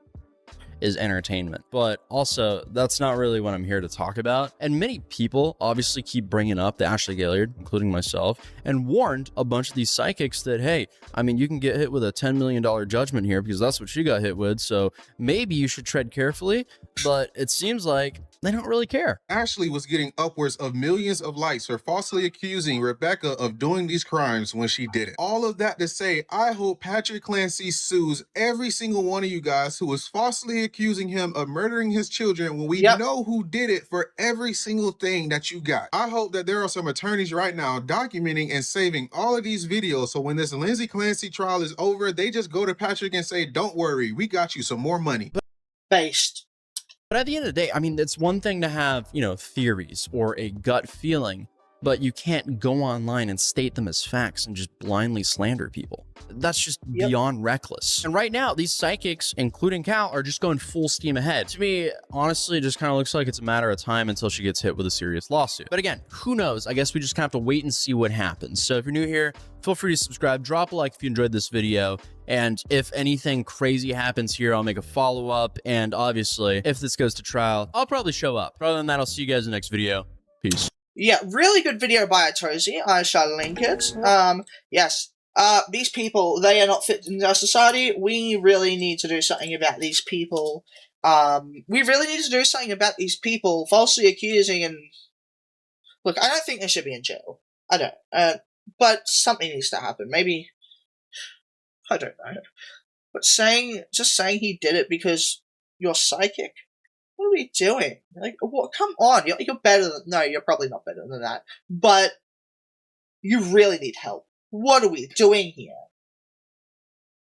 is entertainment, but also that's not really what I'm here to talk about. And many people obviously keep bringing up the Ashley Gilliard, including myself, and warned a bunch of these psychics that, hey, I mean, you can get hit with a $10 million judgment here because that's what she got hit with. So maybe you should tread carefully, but it seems like they don't really care. Ashley was getting upwards of millions of likes for falsely accusing Rebecca of doing these crimes when she did it. All of that to say, I hope Patrick Clancy sues every single one of you guys who was falsely accusing him of murdering his children when we know who did it for every single thing that you got. I hope that there are some attorneys right now documenting and saving all of these videos so when this Lindsay Clancy trial is over, they just go to Patrick and say, don't worry, we got you some more money. Based. But at the end of the day, I mean, it's one thing to have, you know, theories or a gut feeling, but you can't go online and state them as facts and just blindly slander people. That's just beyond reckless. And right now, these psychics, including Cal, are just going full steam ahead. To me, honestly, it just kind of looks like it's a matter of time until she gets hit with a serious lawsuit. But again, who knows? I guess we just kind of have to wait and see what happens. So if you're new here, feel free to subscribe, drop a like if you enjoyed this video. And if anything crazy happens here, I'll make a follow-up. And obviously, if this goes to trial, I'll probably show up. But other than that, I'll see you guys in the next video. Peace. Yeah, really good video by Atozy. I shall link it. Yes. These people, they are not fit in our society. We really need to do something about these people. We really need to do something about these people falsely accusing and... Look, I don't think they should be in jail. I don't. But something needs to happen. Maybe... I don't know. But just saying he did it because you're psychic? What are we doing? Like, what? Come on, you're better than... No, you're probably not better than that. But you really need help. What are we doing here?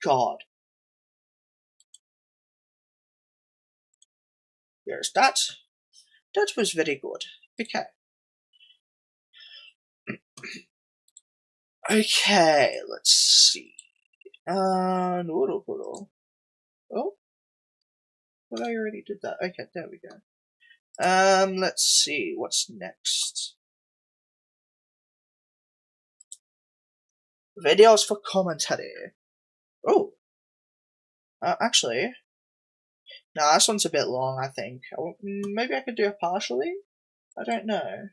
God. There's that. That was very good. Okay. Okay, let's see. Oh, but I already did that. Okay, there we go. Let's see, what's next? Videos for commentary. Oh. Actually. No, this one's a bit long, I think. Maybe I could do it partially? I don't know.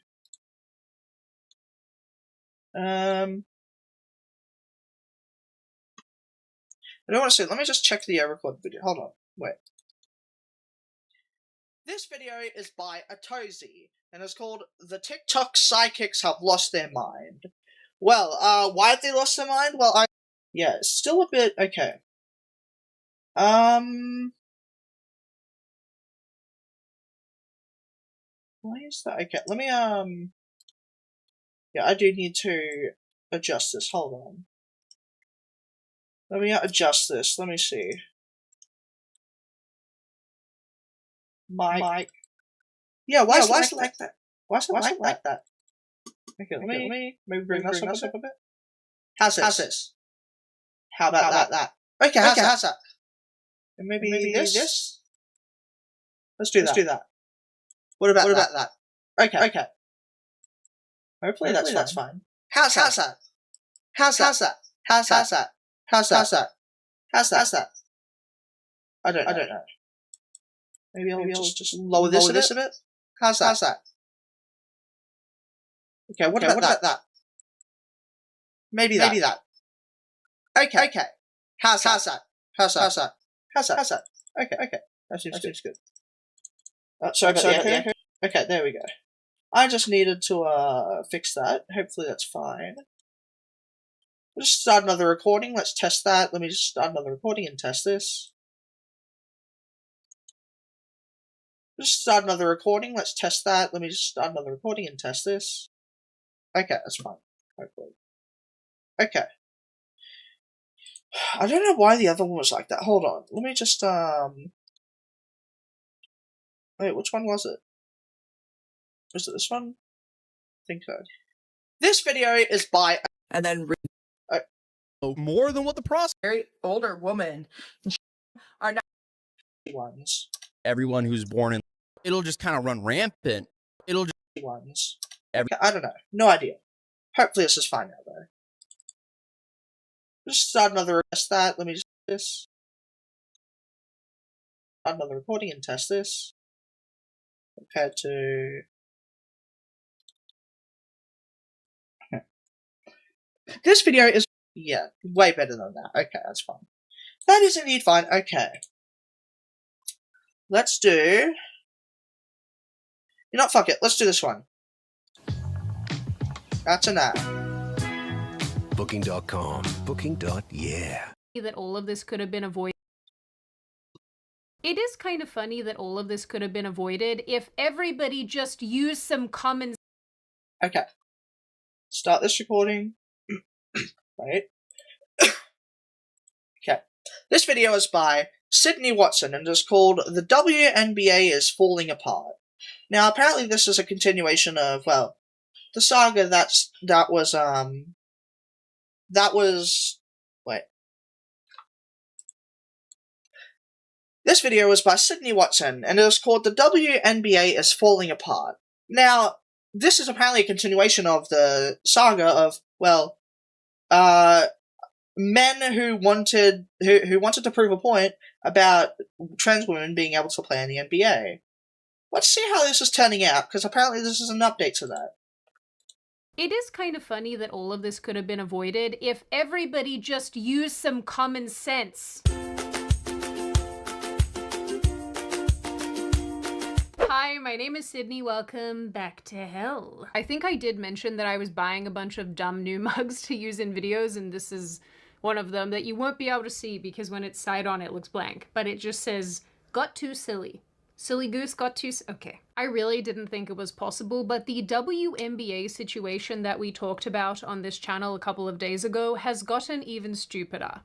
I don't want to say, let me just check the record video. Hold on, wait. This video is by Atozy, and it's called The TikTok Psychics Have Lost Their Mind. Well, why have they lost their mind? Well, yeah, it's still a bit, okay. Why is that? Okay, let me, yeah, I do need to adjust this, hold on. Let me adjust this, let me see. Mike. Yeah, why is it like that? Why is it like that? Okay, let me maybe bring this up a bit. How's this? How about that? Okay, how's that? And maybe this? Let's do that. What about that? Okay. Hopefully that's fine. How's that? How's that? I don't know. Maybe I'll just lower this a bit. How's that? Okay, what about that? Maybe that. Okay. How's that? Okay. That seems good. Sorry about the echo. Okay, there we go. I just needed to fix that. Hopefully that's fine. We'll just start another recording. Let's test that. Let me just start another recording and test this. Just start another recording. Let's test that. Let me just start another recording and test this. Okay, that's fine. Hopefully. Okay. I don't know why the other one was like that. Hold on. Let me just, wait, which one was it? Was it this one? I think so. This video is by... And then more than what the process. very older woman are not ones. Everyone who's born in, it'll just kind of run rampant. It'll just ones. Okay, I don't know. No idea. Hopefully this is fine now, though. Just start another test that. Let me just do this. Start another recording and test this. Compared to... This video is, yeah, way better than that. Okay, that's fine. That is indeed fine. Okay. Let's do... You know what, fuck it. Let's do this one. That's an app. Booking.com. Booking.yeah. That all of this could have been avoided. It is kind of funny that all of this could have been avoided if everybody just used some common... Okay. Start this recording. Right. Okay. This video is by Sydney Watson and is called The WNBA is Falling Apart. Now, apparently this is a continuation of, well, the saga that was, wait. This video was by Sydney Watson and it was called The WNBA is Falling Apart. Now, this is apparently a continuation of the saga of, well, men who wanted to prove a point about trans women being able to play in the NBA. Let's see how this is turning out, because apparently this is an update to that. It is kind of funny that all of this could have been avoided if everybody just used some common sense. Hi, my name is Sydney. Welcome back to hell. I think I did mention that I was buying a bunch of dumb new mugs to use in videos, and this is one of them that you won't be able to see because when it's side on it looks blank, but it just says, got too silly. Silly goose got too... Okay. I really didn't think it was possible, but the WNBA situation that we talked about on this channel a couple of days ago has gotten even stupider.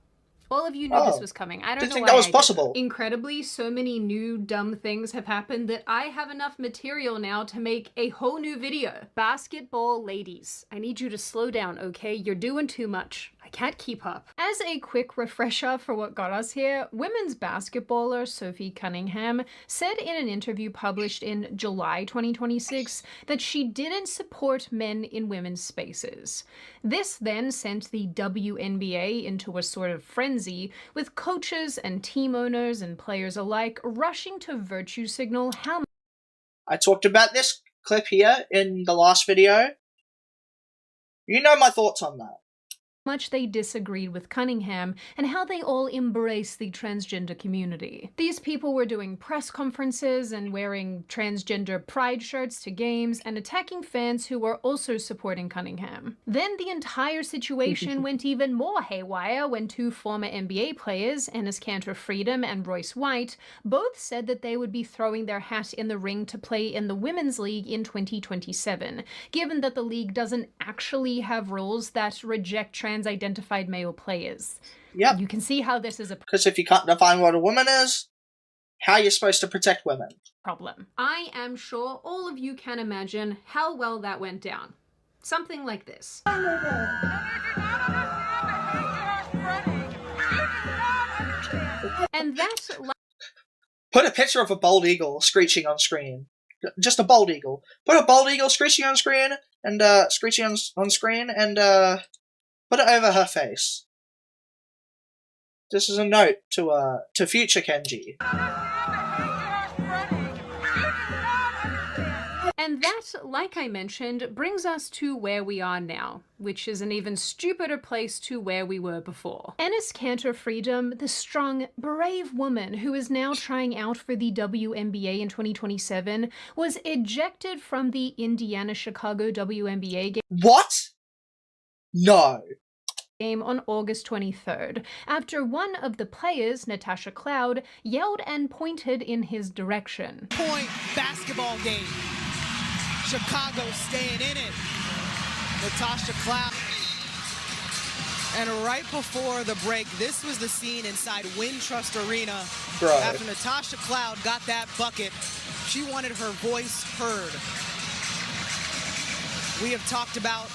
All of you knew this was coming. I don't Didn't know think why that was I possible. didn't. Incredibly, so many new dumb things have happened that I have enough material now to make a whole new video. Basketball ladies, I need you to slow down, okay? You're doing too much. I can't keep up. As a quick refresher for what got us here, women's basketballer Sophie Cunningham said in an interview published in July 2026 that she didn't support men in women's spaces. This then sent the WNBA into a sort of frenzy, with coaches and team owners and players alike rushing to virtue signal how I talked about this clip here in the last video. You know my thoughts on that. much they disagreed with Cunningham and how they all embrace the transgender community. These people were doing press conferences and wearing transgender pride shirts to games and attacking fans who were also supporting Cunningham. Then the entire situation went even more haywire when two former NBA players, Enes Kanter Freedom and Royce White, both said that they would be throwing their hat in the ring to play in the Women's League in 2027, given that the league doesn't actually have rules that reject trans-identified male players. Yep. You can see how this is a Because if you can't define what a woman is, how are you supposed to protect women? problem. I am sure all of you can imagine how well that went down. Something like this. And that... Put a picture of a bald eagle screeching on screen. Just a bald eagle. Put a bald eagle screeching on screen and screeching on screen and put it over her face. This is a note to future Kenji. And that, like I mentioned, brings us to where we are now, which is an even stupider place to where we were before. Enes Kanter Freedom, the strong, brave woman who is now trying out for the WNBA in 2027, was ejected from the Indiana-Chicago WNBA game. What? No. Game on August 23rd, after one of the players, Natasha Cloud, yelled and pointed in his direction. Point basketball game. Chicago staying in it. Natasha Cloud. And right before the break, this was the scene inside Wintrust Arena. Bro. After Natasha Cloud got that bucket, she wanted her voice heard. We have talked about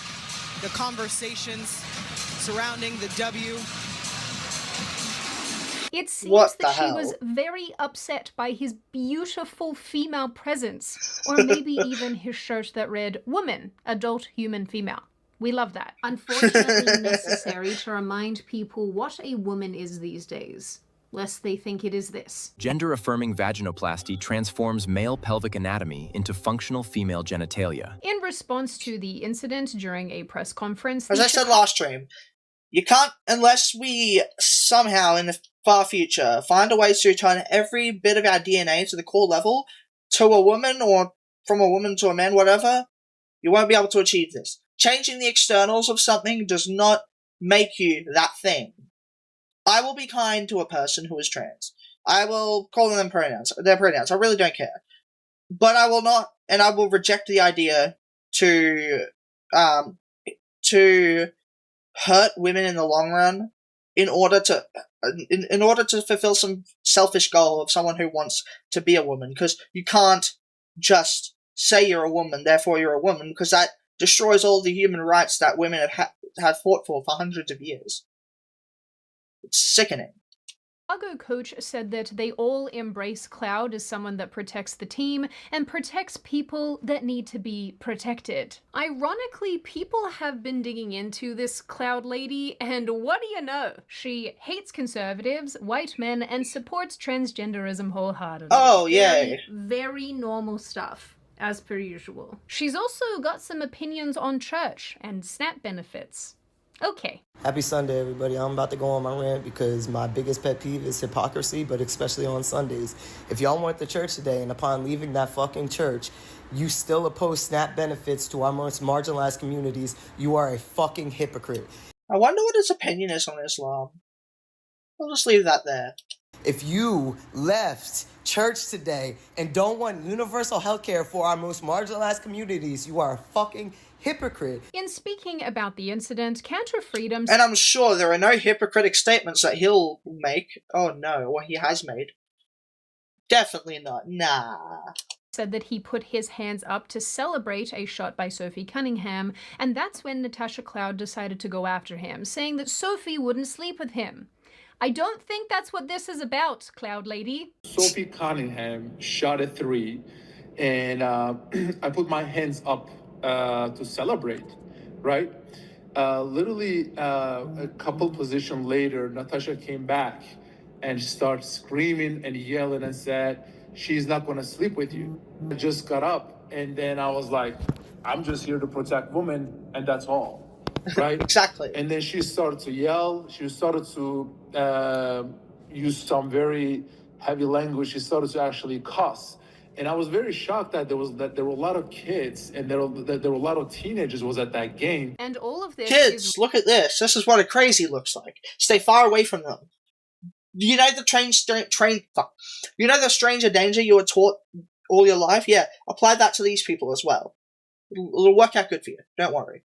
the conversations surrounding the W. It seems that she was very upset by his beautiful female presence, or maybe even his shirt that read, "Woman, adult human female." We love that. Unfortunately necessary to remind people what a woman is these days, lest they think it is this. Gender-affirming vaginoplasty transforms male pelvic anatomy into functional female genitalia. In response to the incident during a press conference... As I said last stream, you can't, unless we somehow in the far future find a way to turn every bit of our DNA to the core level to a woman or from a woman to a man, whatever, you won't be able to achieve this. Changing the externals of something does not make you that thing. I will be kind to a person who is trans. I will call them their pronouns. I really don't care. But I will not, and I will reject the idea to hurt women in the long run in order to fulfill some selfish goal of someone who wants to be a woman, because you can't just say you're a woman, therefore you're a woman, because that destroys all the human rights that women have fought for hundreds of years. It's sickening. Chicago coach said that they all embrace Cloud as someone that protects the team and protects people that need to be protected. Ironically, people have been digging into this Cloud lady, and what do you know? She hates conservatives, white men, and supports transgenderism wholeheartedly. Oh, yay. Very normal stuff, as per usual. She's also got some opinions on church and SNAP benefits. Okay. Happy Sunday, everybody. I'm about to go on my rant because my biggest pet peeve is hypocrisy, but especially on Sundays. If y'all went to church today and upon leaving that fucking church, you still oppose SNAP benefits to our most marginalized communities, you are a fucking hypocrite. I wonder what his opinion is on Islam. I'll just leave that there. If you left church today and don't want universal health care for our most marginalized communities, you are a fucking hypocrite. In speaking about the incident, Kanter Freedom... And I'm sure there are no hypocritic statements that he'll make. Oh no, or he has made. Definitely not. Nah. Said that he put his hands up to celebrate a shot by Sophie Cunningham, and that's when Natasha Cloud decided to go after him, saying that Sophie wouldn't sleep with him. I don't think that's what this is about, Cloud Lady. Sophie Cunningham shot a 3, and I put my hands up to celebrate, right? Literally a couple position later, Natasha came back and started screaming and yelling and said, "She's not going to sleep with you." I just got up and then I was like, I'm just here to protect women and that's all, right? Exactly. And then she started to yell. She started to use some very heavy language. She started to actually cuss. And I was very shocked that there were a lot of kids and there were a lot of teenagers was at that game. And all of this Kids, look at this. This is what a crazy looks like. Stay far away from them. You know you know the stranger danger you were taught all your life? Yeah, apply that to these people as well. It'll work out good for you. Don't worry.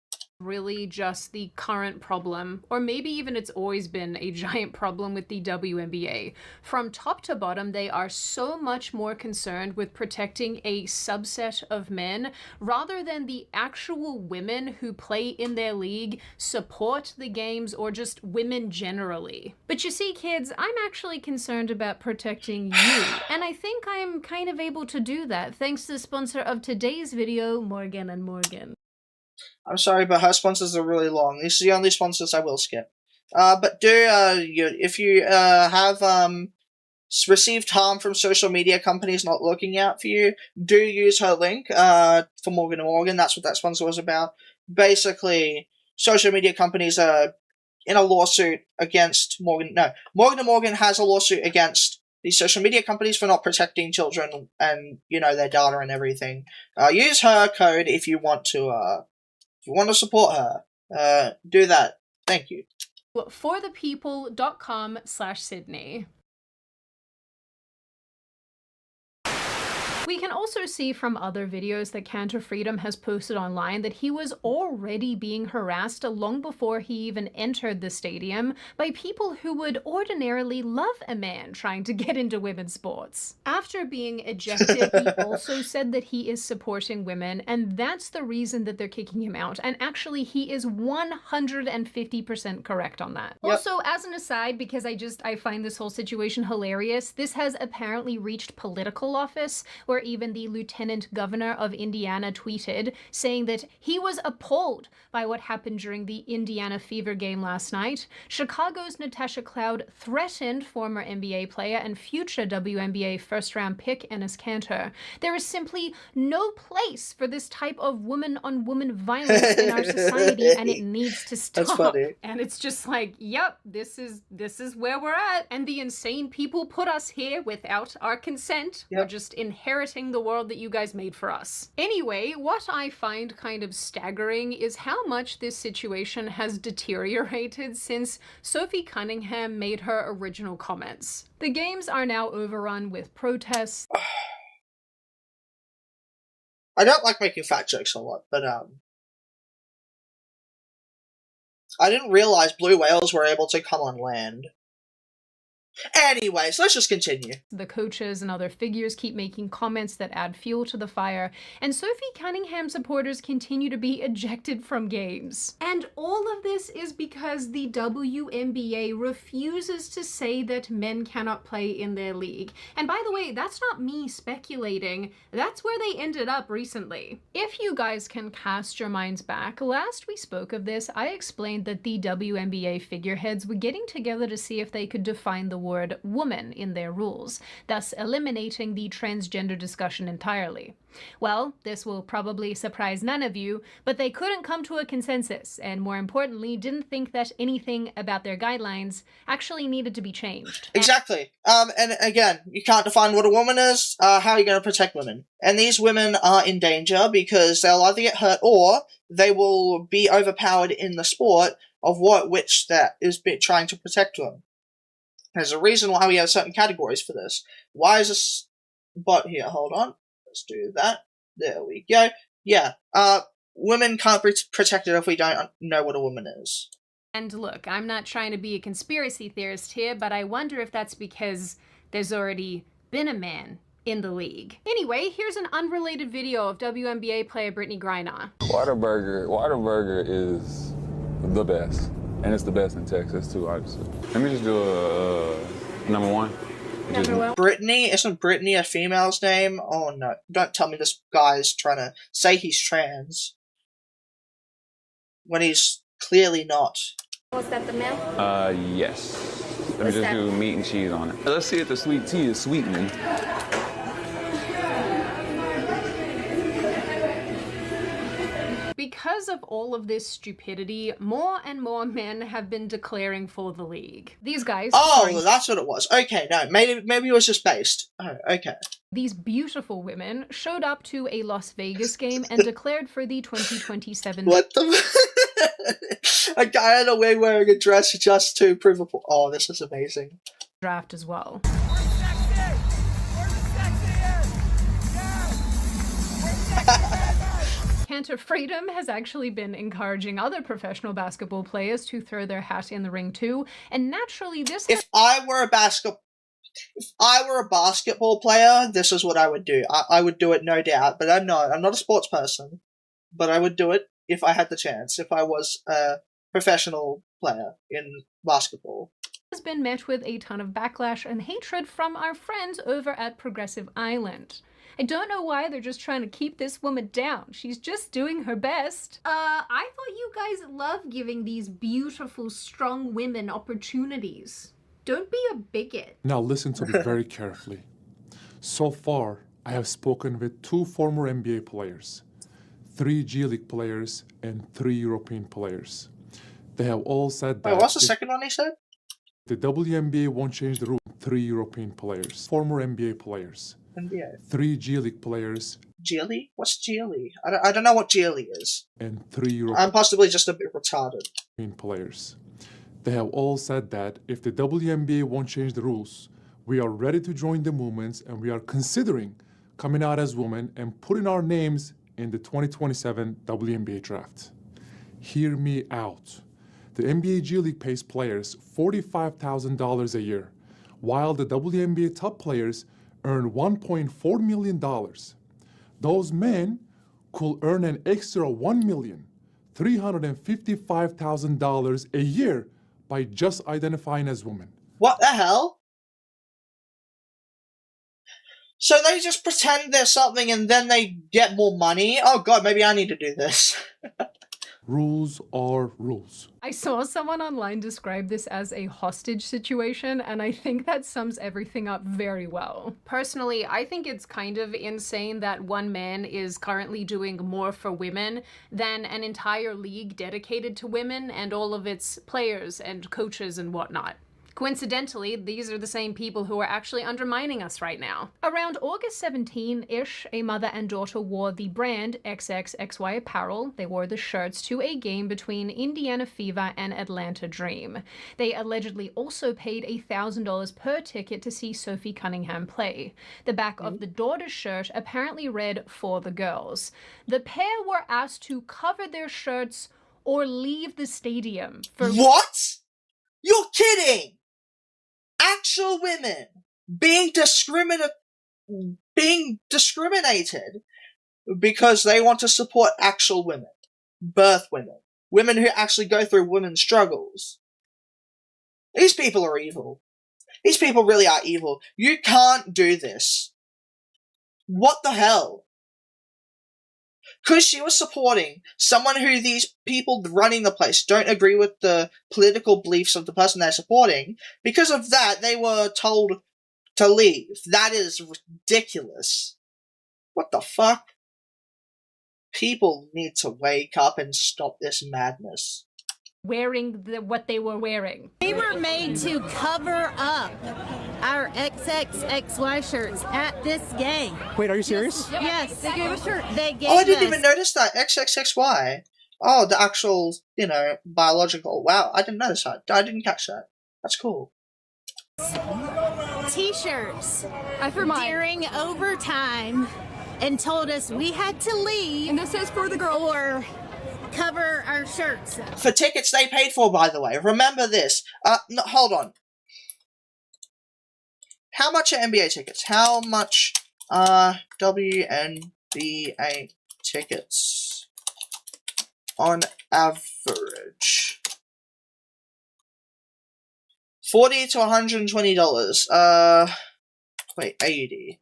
really just the current problem, or maybe even it's always been a giant problem with the WNBA. From top to bottom, they are so much more concerned with protecting a subset of men rather than the actual women who play in their league, support the games, or just women generally. But you see, kids, I'm actually concerned about protecting you, and I think I'm kind of able to do that thanks to the sponsor of today's video, Morgan & Morgan. I'm sorry, but her sponsors are really long. These are the only sponsors I will skip. But if you have received harm from social media companies not looking out for you, do use her link for Morgan & Morgan. That's what that sponsor was about. Basically, social media companies are in a lawsuit against Morgan. No, Morgan & Morgan has a lawsuit against these social media companies for not protecting children and, their data and everything. Use her code if you want to. If you want to support her, do that. Thank you. forthepeople.com/Sydney. We can also see from other videos that Cantor Freedom has posted online that he was already being harassed long before he even entered the stadium by people who would ordinarily love a man trying to get into women's sports. After being ejected, he also said that he is supporting women, and that's the reason that they're kicking him out. And actually, he is 150% correct on that. Yep. Also, as an aside, because I find this whole situation hilarious, this has apparently reached Political office, where even the Lieutenant Governor of Indiana tweeted saying that he was appalled by what happened during the Indiana Fever game last night. Chicago's Natasha Cloud threatened former NBA player and future WNBA first-round pick Enes Kanter. There is simply no place for this type of woman-on-woman violence in our society, and it needs to stop. That's funny. And it's just like, yep, this is where we're at. And the insane people put us here without our consent. Yep. We're just inheriting the world that you guys made for us. Anyway, what I find kind of staggering is how much this situation has deteriorated since Sophie Cunningham made her original comments. The games are now overrun with protests. I don't like making fat jokes a lot, but I didn't realize blue whales were able to come on land. Anyways, let's just continue. The coaches and other figures keep making comments that add fuel to the fire, and Sophie Cunningham supporters continue to be ejected from games. And all of this is because the WNBA refuses to say that men cannot play in their league. And by the way, that's not me speculating. That's where they ended up recently. If you guys can cast your minds back, last we spoke of this, I explained that the WNBA figureheads were getting together to see if they could define the word woman in their rules, thus eliminating the transgender discussion entirely. Well, this will probably surprise none of you, but they couldn't come to a consensus, and more importantly, didn't think that anything about their guidelines actually needed to be changed. Exactly. And again, you can't define what a woman is. How are you going to protect women? And these women are in danger because they'll either get hurt or they will be overpowered in the sport of which that is trying to protect them. There's a reason why we have certain categories for this. Why is this bot here? Hold on. Let's do that. There we go. Yeah. Women can't be protected if we don't know what a woman is. And look, I'm not trying to be a conspiracy theorist here, but I wonder if that's because there's already been a man in the league. Anyway, here's an unrelated video of WNBA player Brittany Griner. Whataburger is the best. And it's the best in Texas, too, obviously. Let me just do a number one. Brittany? Isn't Brittany a female's name? Oh, no. Don't tell me this guy's trying to say he's trans when he's clearly not. Was that the milk? Yes. Let me just do meat and cheese on it. Let's see if the sweet tea is sweetening. Because of all of this stupidity, more and more men have been declaring for the league. These guys... Oh, that's what it was. Okay, no, maybe it was just based. Oh, okay. These beautiful women showed up to a Las Vegas game and declared for the 2027... What the... A guy in a wig wearing a dress just to prove a... Oh, this is amazing. ...draft as well. Cantor Freedom has actually been encouraging other professional basketball players to throw their hat in the ring too, and naturally this... If I were a basketball player, this is what I would do. I would do it, no doubt, but I'm not a sports person, but I would do it if I had the chance, if I was a professional player in basketball. Has been met with a ton of backlash and hatred from our friends over at Progressive Island. I don't know why they're just trying to keep this woman down. She's just doing her best. I thought you guys love giving these beautiful, strong women opportunities. Don't be a bigot. Now listen to me very carefully. So far, I have spoken with 2 former NBA players, 3 G League players, and 3 European players. They have all said that... Wait, what's the second one he said? The WNBA won't change the rule. 3 European players, former NBA players. NBA. 3 G League players. G League? What's G League? I don't know what G League is. And 3 European... I'm possibly just a bit retarded. ...players. They have all said that if the WNBA won't change the rules, we are ready to join the movements and we are considering coming out as women and putting our names in the 2027 WNBA draft. Hear me out. The NBA G League pays players $45,000 a year, while the WNBA top players earn $1.4 million. Those men could earn an extra $1,355,000 a year by just identifying as women. What the hell? So they just pretend there's something and then they get more money? Oh god, maybe I need to do this. Rules are rules. I saw someone online describe this as a hostage situation, and I think that sums everything up very well. Personally, I think it's kind of insane that one man is currently doing more for women than an entire league dedicated to women and all of its players and coaches and whatnot. Coincidentally, these are the same people who are actually undermining us right now. Around August 17-ish, a mother and daughter wore the brand XXXY apparel. They wore the shirts to a game between Indiana Fever and Atlanta Dream. They allegedly also paid $1,000 per ticket to see Sophie Cunningham play. The back of the daughter's shirt apparently read, "For the girls." The pair were asked to cover their shirts or leave the stadium for— What? You're kidding! Actual women being discriminated because they want to support actual women, birth women, women who actually go through women's struggles. These people are evil. These people really are evil. You can't do this. What the hell? Because she was supporting someone who these people running the place don't agree with the political beliefs of the person they're supporting. Because of that, they were told to leave. That is ridiculous. What the fuck? People need to wake up and stop this madness. Wearing what they were wearing. We were made to cover up our XXXY shirts at this game. Wait, are you serious? Yes, they gave us shirts. They gave Oh, I didn't us. even notice that. XXXY. Oh, the actual, biological. Wow, I didn't notice that. I didn't catch that. That's cool. T-shirts during overtime and told us we had to leave. And this is for the girl. Or cover our shirts. For tickets they paid for, by the way. Remember this. No, hold on. How much are NBA tickets? How much are WNBA tickets on average? $40 to $120. Wait, AUD.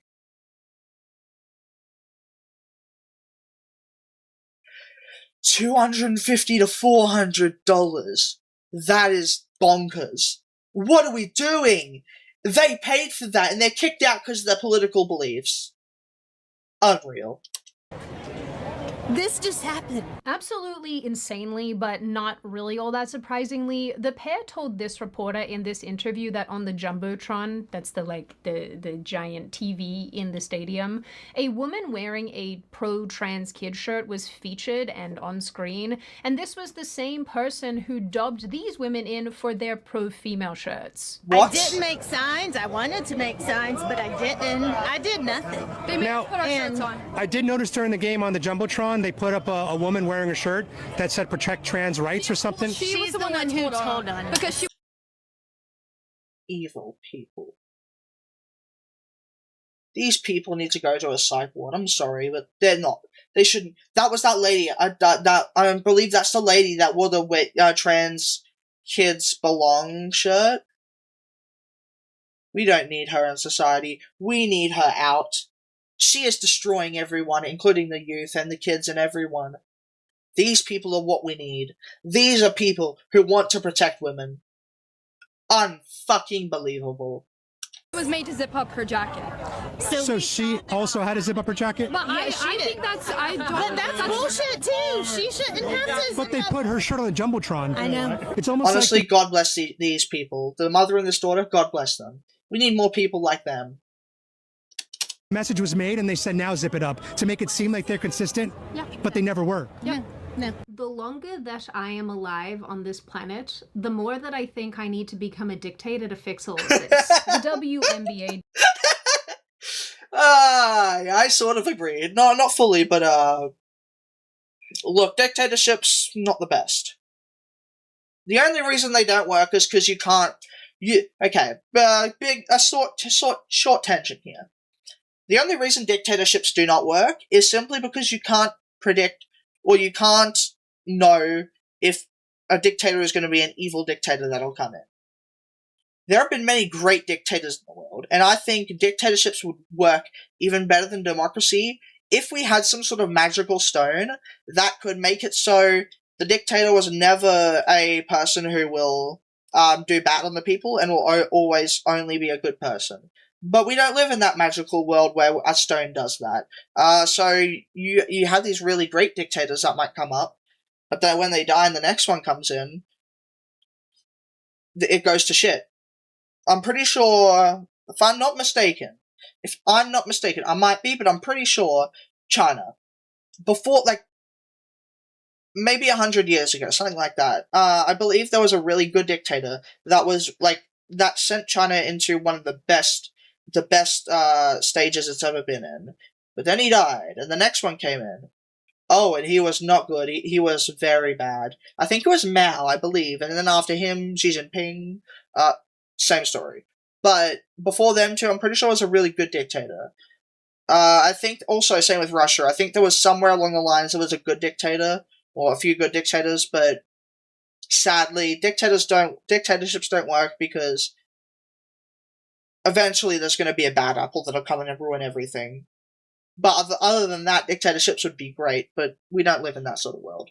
$250 to $400. That is bonkers. What are we doing? They paid for that and they're kicked out because of their political beliefs. Unreal. This just happened. Absolutely insanely, but not really all that surprisingly, the pair told this reporter in this interview that on the Jumbotron, that's the giant TV in the stadium, a woman wearing a pro-trans kid shirt was featured and on screen, and this was the same person who dubbed these women in for their pro-female shirts. What? I didn't make signs. I wanted to make signs, but I didn't. I did nothing. Now, Put our shirts on. I did notice during the game on the Jumbotron Portland, they put up a woman wearing a shirt that said protect trans rights or something. She's the one who told on because she. Evil people. These people need to go to a psych ward. I'm sorry, but they're not. They shouldn't. That was that lady. I believe that's the lady that wore the trans kids belong shirt. We don't need her in society. We need her out. She is destroying everyone, including the youth and the kids and everyone. These people are what we need. These are people who want to protect women. Unfucking believable. Was made to zip up her jacket. So she also had to zip up her jacket? But I think that's that's bullshit too. She shouldn't have to. But they put her shirt on the Jumbotron. I know. It's almost honestly, like God bless these people. The mother and this daughter, God bless them. We need more people like them. Message was made and they said now zip it up to make it seem like they're consistent. Yeah. But they never were. Yeah. No. The longer that I am alive on this planet, the more that I think I need to become a dictator to fix all of this. The WNBA. I sort of agree. No, not fully, but look, dictatorships not the best. The only reason they don't work is because you can't. Short tangent here. The only reason dictatorships do not work is simply because you can't predict. Or you can't know if a dictator is going to be an evil dictator that'll come in. There have been many great dictators in the world, and I think dictatorships would work even better than democracy if we had some sort of magical stone that could make it so the dictator was never a person who will do bad on the people and will always only be a good person. But we don't live in that magical world where a stone does that. So you have these really great dictators that might come up, but then when they die and the next one comes in, it goes to shit. I'm pretty sure, if I'm not mistaken, I might be, but I'm pretty sure China, before, like, maybe 100 years ago, something like that, I believe there was a really good dictator that sent China into one of the best stages it's ever been in. But then he died, and the next one came in. Oh, and he was not good. He was very bad. I think it was Mao, I believe, and then after him, Xi Jinping. Same story. But before them two, I'm pretty sure it was a really good dictator. I think also, same with Russia. I think there was somewhere along the lines there was a good dictator, or a few good dictators, but sadly, dictatorships don't work because eventually there's going to be a bad apple that'll come in and ruin everything. But other than that, dictatorships would be great, but we don't live in that sort of world.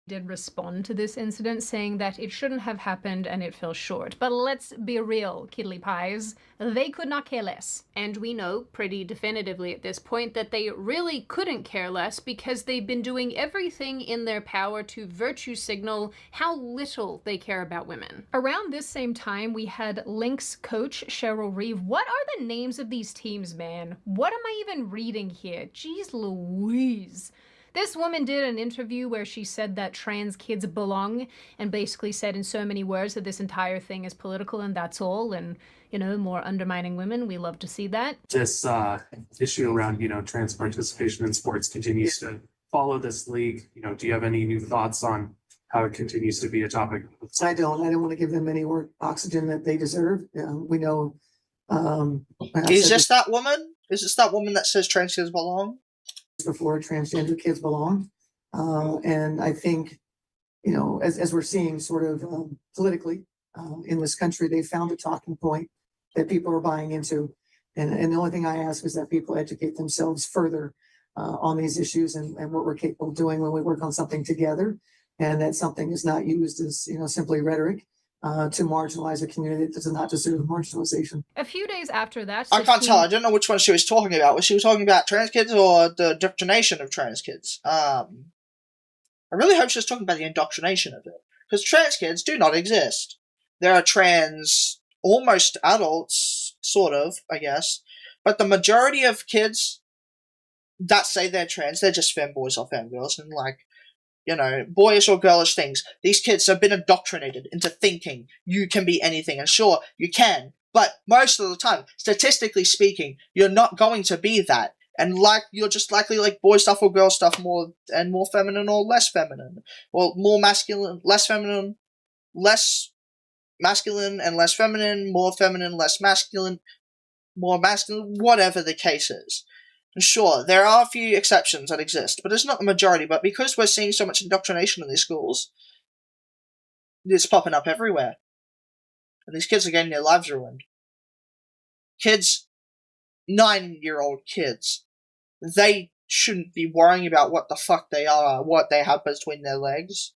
Did respond to this incident saying that it shouldn't have happened and it fell short. But let's be real, Kiddly Pies. They could not care less. And we know pretty definitively at this point that they really couldn't care less because they've been doing everything in their power to virtue signal how little they care about women. Around this same time, we had Lynx coach Cheryl Reeve. What are the names of these teams, man? What am I even reading here? Jeez Louise. This woman did an interview where she said that trans kids belong and basically said in so many words that this entire thing is political and that's all, and, you know, more undermining women. We love to see that. This issue around, trans participation in sports continues to follow this league. Do you have any new thoughts on how it continues to be a topic? I don't want to give them any more oxygen that they deserve. We know. Is this that woman? Is this that woman that says trans kids belong? Before transgender kids belong. And I think, as we're seeing sort of politically in this country, they found a talking point that people are buying into. And the only thing I ask is that people educate themselves further on these issues and what we're capable of doing when we work on something together. And that something is not used as, simply rhetoric to marginalize a community that does not deserve marginalization. A few days after that, I can't tell. I don't know which one she was talking about. Was she talking about trans kids or the indoctrination of trans kids? I really hope she was talking about the indoctrination of it. Because trans kids do not exist. There are trans, almost adults, sort of, I guess. But the majority of kids that say they're trans, they're just femboys or femgirls. And boyish or girlish things. These kids have been indoctrinated into thinking you can be anything. And sure, you can. But most of the time, statistically speaking, you're not going to be that. And you're just likely like boy stuff or girl stuff more feminine or less feminine, or more masculine, less feminine, less masculine and less feminine, more feminine, less masculine, more masculine, whatever the case is. And sure, there are a few exceptions that exist, but it's not the majority. But because we're seeing so much indoctrination in these schools, it's popping up everywhere. And these kids are getting their lives ruined. Kids, 9-year-old kids, they shouldn't be worrying about what the fuck they are, what they have between their legs.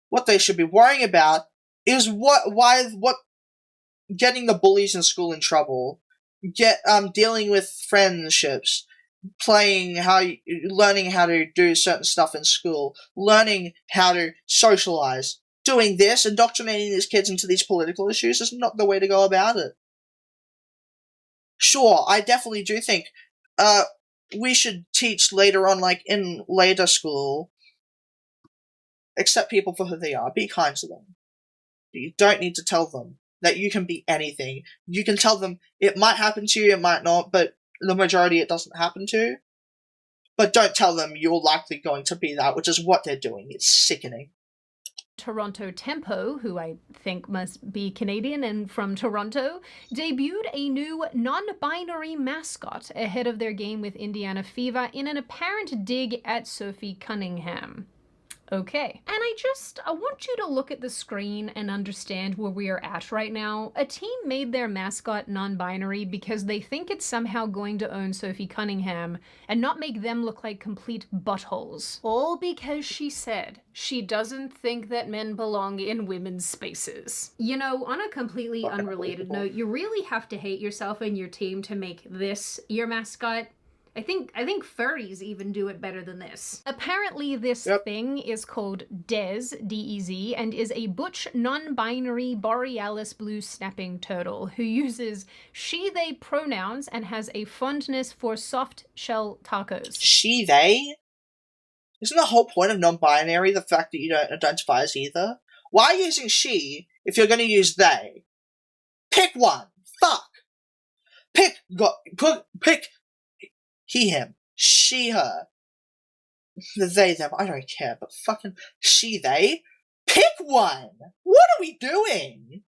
What they should be worrying about is what getting the bullies in school in trouble, dealing with friendships, learning how to do certain stuff in school, learning how to socialize. Doing this, indoctrinating these kids into these political issues is not the way to go about it. Sure, I definitely do think we should teach later on, like in later school, accept people for who they are, be kind to them. You don't need to tell them that you can be anything. You can tell them it might happen to you, it might not, but the majority it doesn't happen to. But don't tell them you're likely going to be that, which is what they're doing. It's sickening. Toronto Tempo, who I think must be Canadian and from Toronto, debuted a new non-binary mascot ahead of their game with Indiana Fever in an apparent dig at Sophie Cunningham. Okay. And I want you to look at the screen and understand where we are at right now. A team made their mascot non-binary because they think it's somehow going to own Sophie Cunningham and not make them look like complete buttholes. All because she said she doesn't think that men belong in women's spaces. You know, on a completely unrelated note, you really have to hate yourself and your team to make this your mascot. I think furries even do it better than this. Apparently this thing is called Dez, D-E-Z, and is a butch, non-binary borealis blue snapping turtle who uses she-they pronouns and has a fondness for soft shell tacos. She-they? Isn't the whole point of non-binary the fact that you don't identify as either? Why are you using she if you're going to use they? Pick one. Fuck. Pick he, him, she, her, they, them, I don't care, but fucking she, they? Pick one! What are we doing?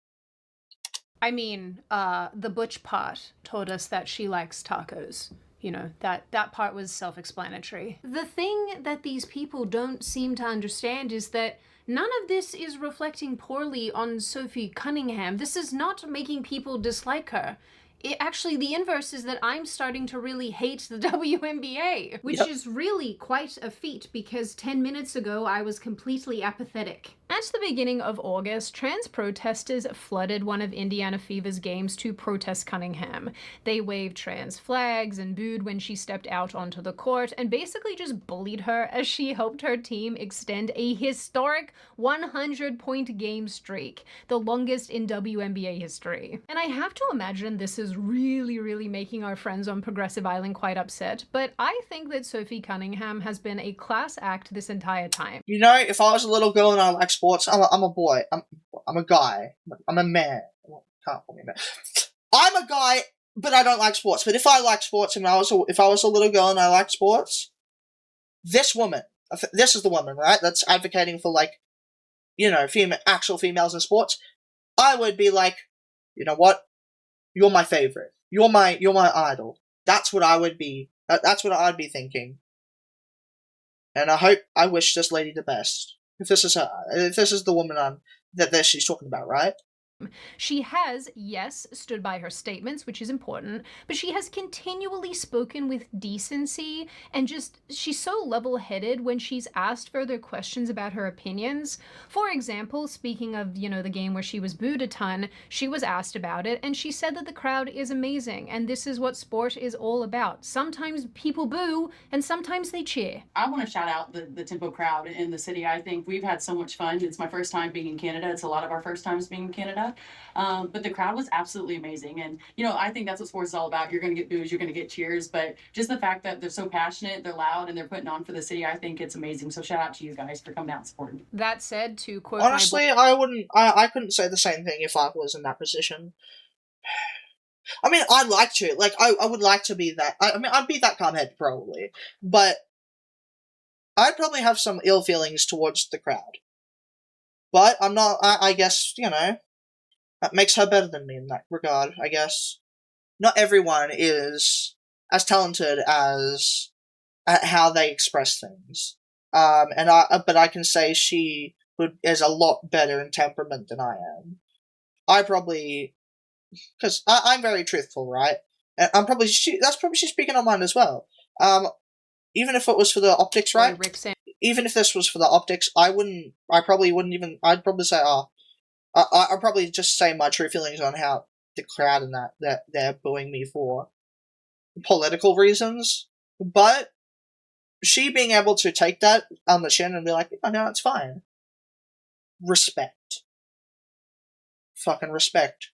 I mean, the butch part told us that she likes tacos. You know, that part was self-explanatory. The thing that these people don't seem to understand is that none of this is reflecting poorly on Sophie Cunningham. This is not making people dislike her. Actually, the inverse is that I'm starting to really hate the WNBA, which is really quite a feat because 10 minutes ago I was completely apathetic. At the beginning of August, trans protesters flooded one of Indiana Fever's games to protest Cunningham. They waved trans flags and booed when she stepped out onto the court and basically just bullied her as she helped her team extend a historic 100-point game streak, the longest in WNBA history. And I have to imagine this is really making our friends on Progressive Island quite upset, but I think that Sophie Cunningham has been a class act this entire time. You know, if I was a little girl and I like sports, I'm a boy. I'm a guy. I'm a man. Can't call me a man. I'm a guy, but I don't like sports. But if I like sports and if I was a little girl and I liked sports, this is the woman, right? That's advocating for, like, you know, actual females in sports. I would be like, you know what? You're my favorite. You're my idol. That's what I would be. That's what I'd be thinking. And I wish this lady the best. If this is her, if this is the woman that she's talking about, right? She has, yes, stood by her statements, which is important, but she has continually spoken with decency and she's so level-headed when she's asked further questions about her opinions. For example, speaking of, you know, the game where she was booed a ton, she was asked about it and she said that the crowd is amazing and this is what sport is all about. Sometimes people boo and sometimes they cheer. I want to shout out the Tempo crowd in the city. I think we've had so much fun. It's my first time being in Canada. It's a lot of our first times being in Canada. But the crowd was absolutely amazing. And, you know, I think that's what sports is all about. You're going to get boos, you're going to get cheers, but just the fact that they're so passionate, they're loud, and they're putting on for the city, I think it's amazing. So shout out to you guys for coming out and supporting. That said, to quote honestly, I couldn't say the same thing if I was in that position. I mean, I'd like to. Like, I would like to be that. I mean, I'd be that calm-headed, probably. But I'd probably have some ill feelings towards the crowd. But I'm not, I guess, you know, that makes her better than me in that regard, I guess. Not everyone is as talented as at how they express things. But I can say she is a lot better in temperament than I am. I probably, because I'm very truthful, right? And that's probably she's speaking on mine as well. Even if it was for the optics, right? Even if this was for the optics, I'd probably say, I'd probably just say my true feelings on how the crowd and that they're booing me for political reasons. But she being able to take that on the chin and be like, oh, no, it's fine. Respect. Fucking respect.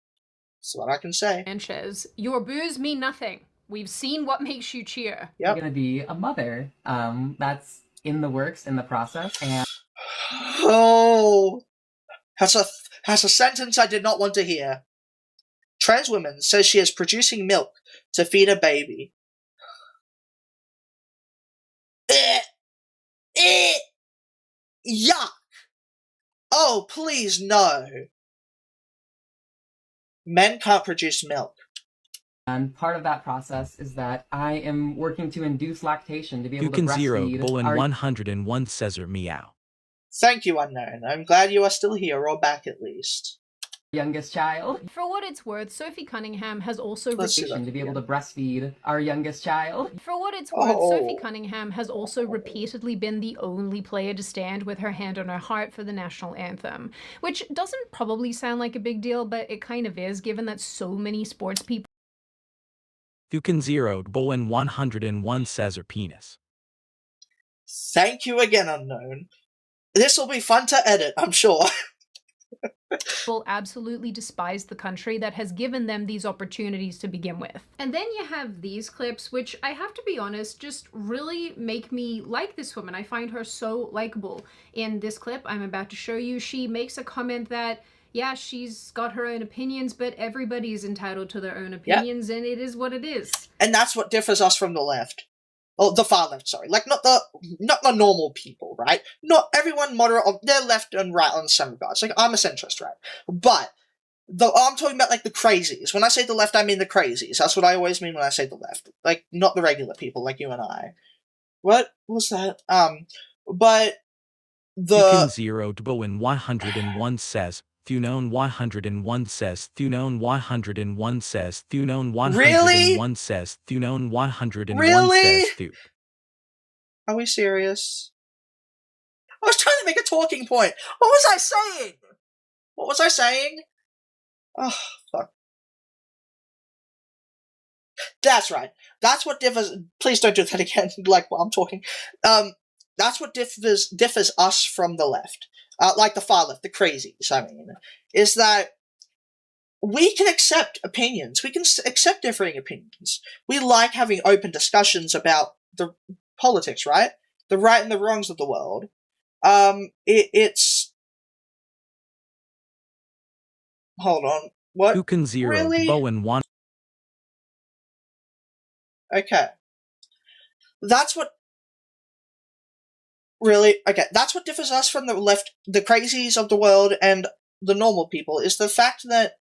That's what I can say. Sanchez, your boos mean nothing. We've seen what makes you cheer. Yep. I'm gonna be a mother. That's in the works, in the process, and oh, that's a sentence I did not want to hear. Trans woman says she is producing milk to feed a baby. Yuck! Oh, please no. Men can't produce milk. And part of that process is that I am working to induce lactation to be able to Dukin breastfeed. Zero, Bolin 101 Cesar Meow. Thank you, Unknown. I'm glad you are still here, or back at least. Youngest child. For what it's worth, Sophie Cunningham has also to be able to breastfeed our youngest child. For what it's worth, Sophie Cunningham has also repeatedly been the only player to stand with her hand on her heart for the national anthem, which doesn't probably sound like a big deal, but it kind of is, given that so many sports people. Dukin Zero, Bolin 101 Cesar Penis. Thank you again, Unknown. This will be fun to edit, I'm sure. People absolutely despise the country that has given them these opportunities to begin with. And then you have these clips, which I have to be honest, just really make me like this woman. I find her so likable. In this clip I'm about to show you, she makes a comment that, yeah, she's got her own opinions, but everybody's entitled to their own opinions, and it is what it is. And that's what differs us from the left. Oh, the far left, sorry. Like, not the normal people, right? Not everyone moderate, they're left and right on some regards. Like, I'm a centrist, right? But, I'm talking about, like, the crazies. When I say the left, I mean the crazies. That's what I always mean when I say the left. Like, not the regular people, like you and I. What was that? But, Dukin Zero, Bolin 101 says, Thunon 101 says, Thunon 101 says, Thunon 101 says, Thunon 101 says, Thu. Are we serious? I was trying to make a talking point. What was I saying? What was I saying? Oh, fuck. That's right. That's what differs. Please don't do that again, like while I'm talking. That's what differs us from the left. Like the far left, the crazies, I mean, is that we can accept opinions. We can accept differing opinions. We like having open discussions about the politics, right? The right and the wrongs of the world. It's... Hold on. What? Dukin Zero, really? Bowen 1. Okay. That's what... Really? Okay, that's what differs us from the left, the crazies of the world, and the normal people, is the fact that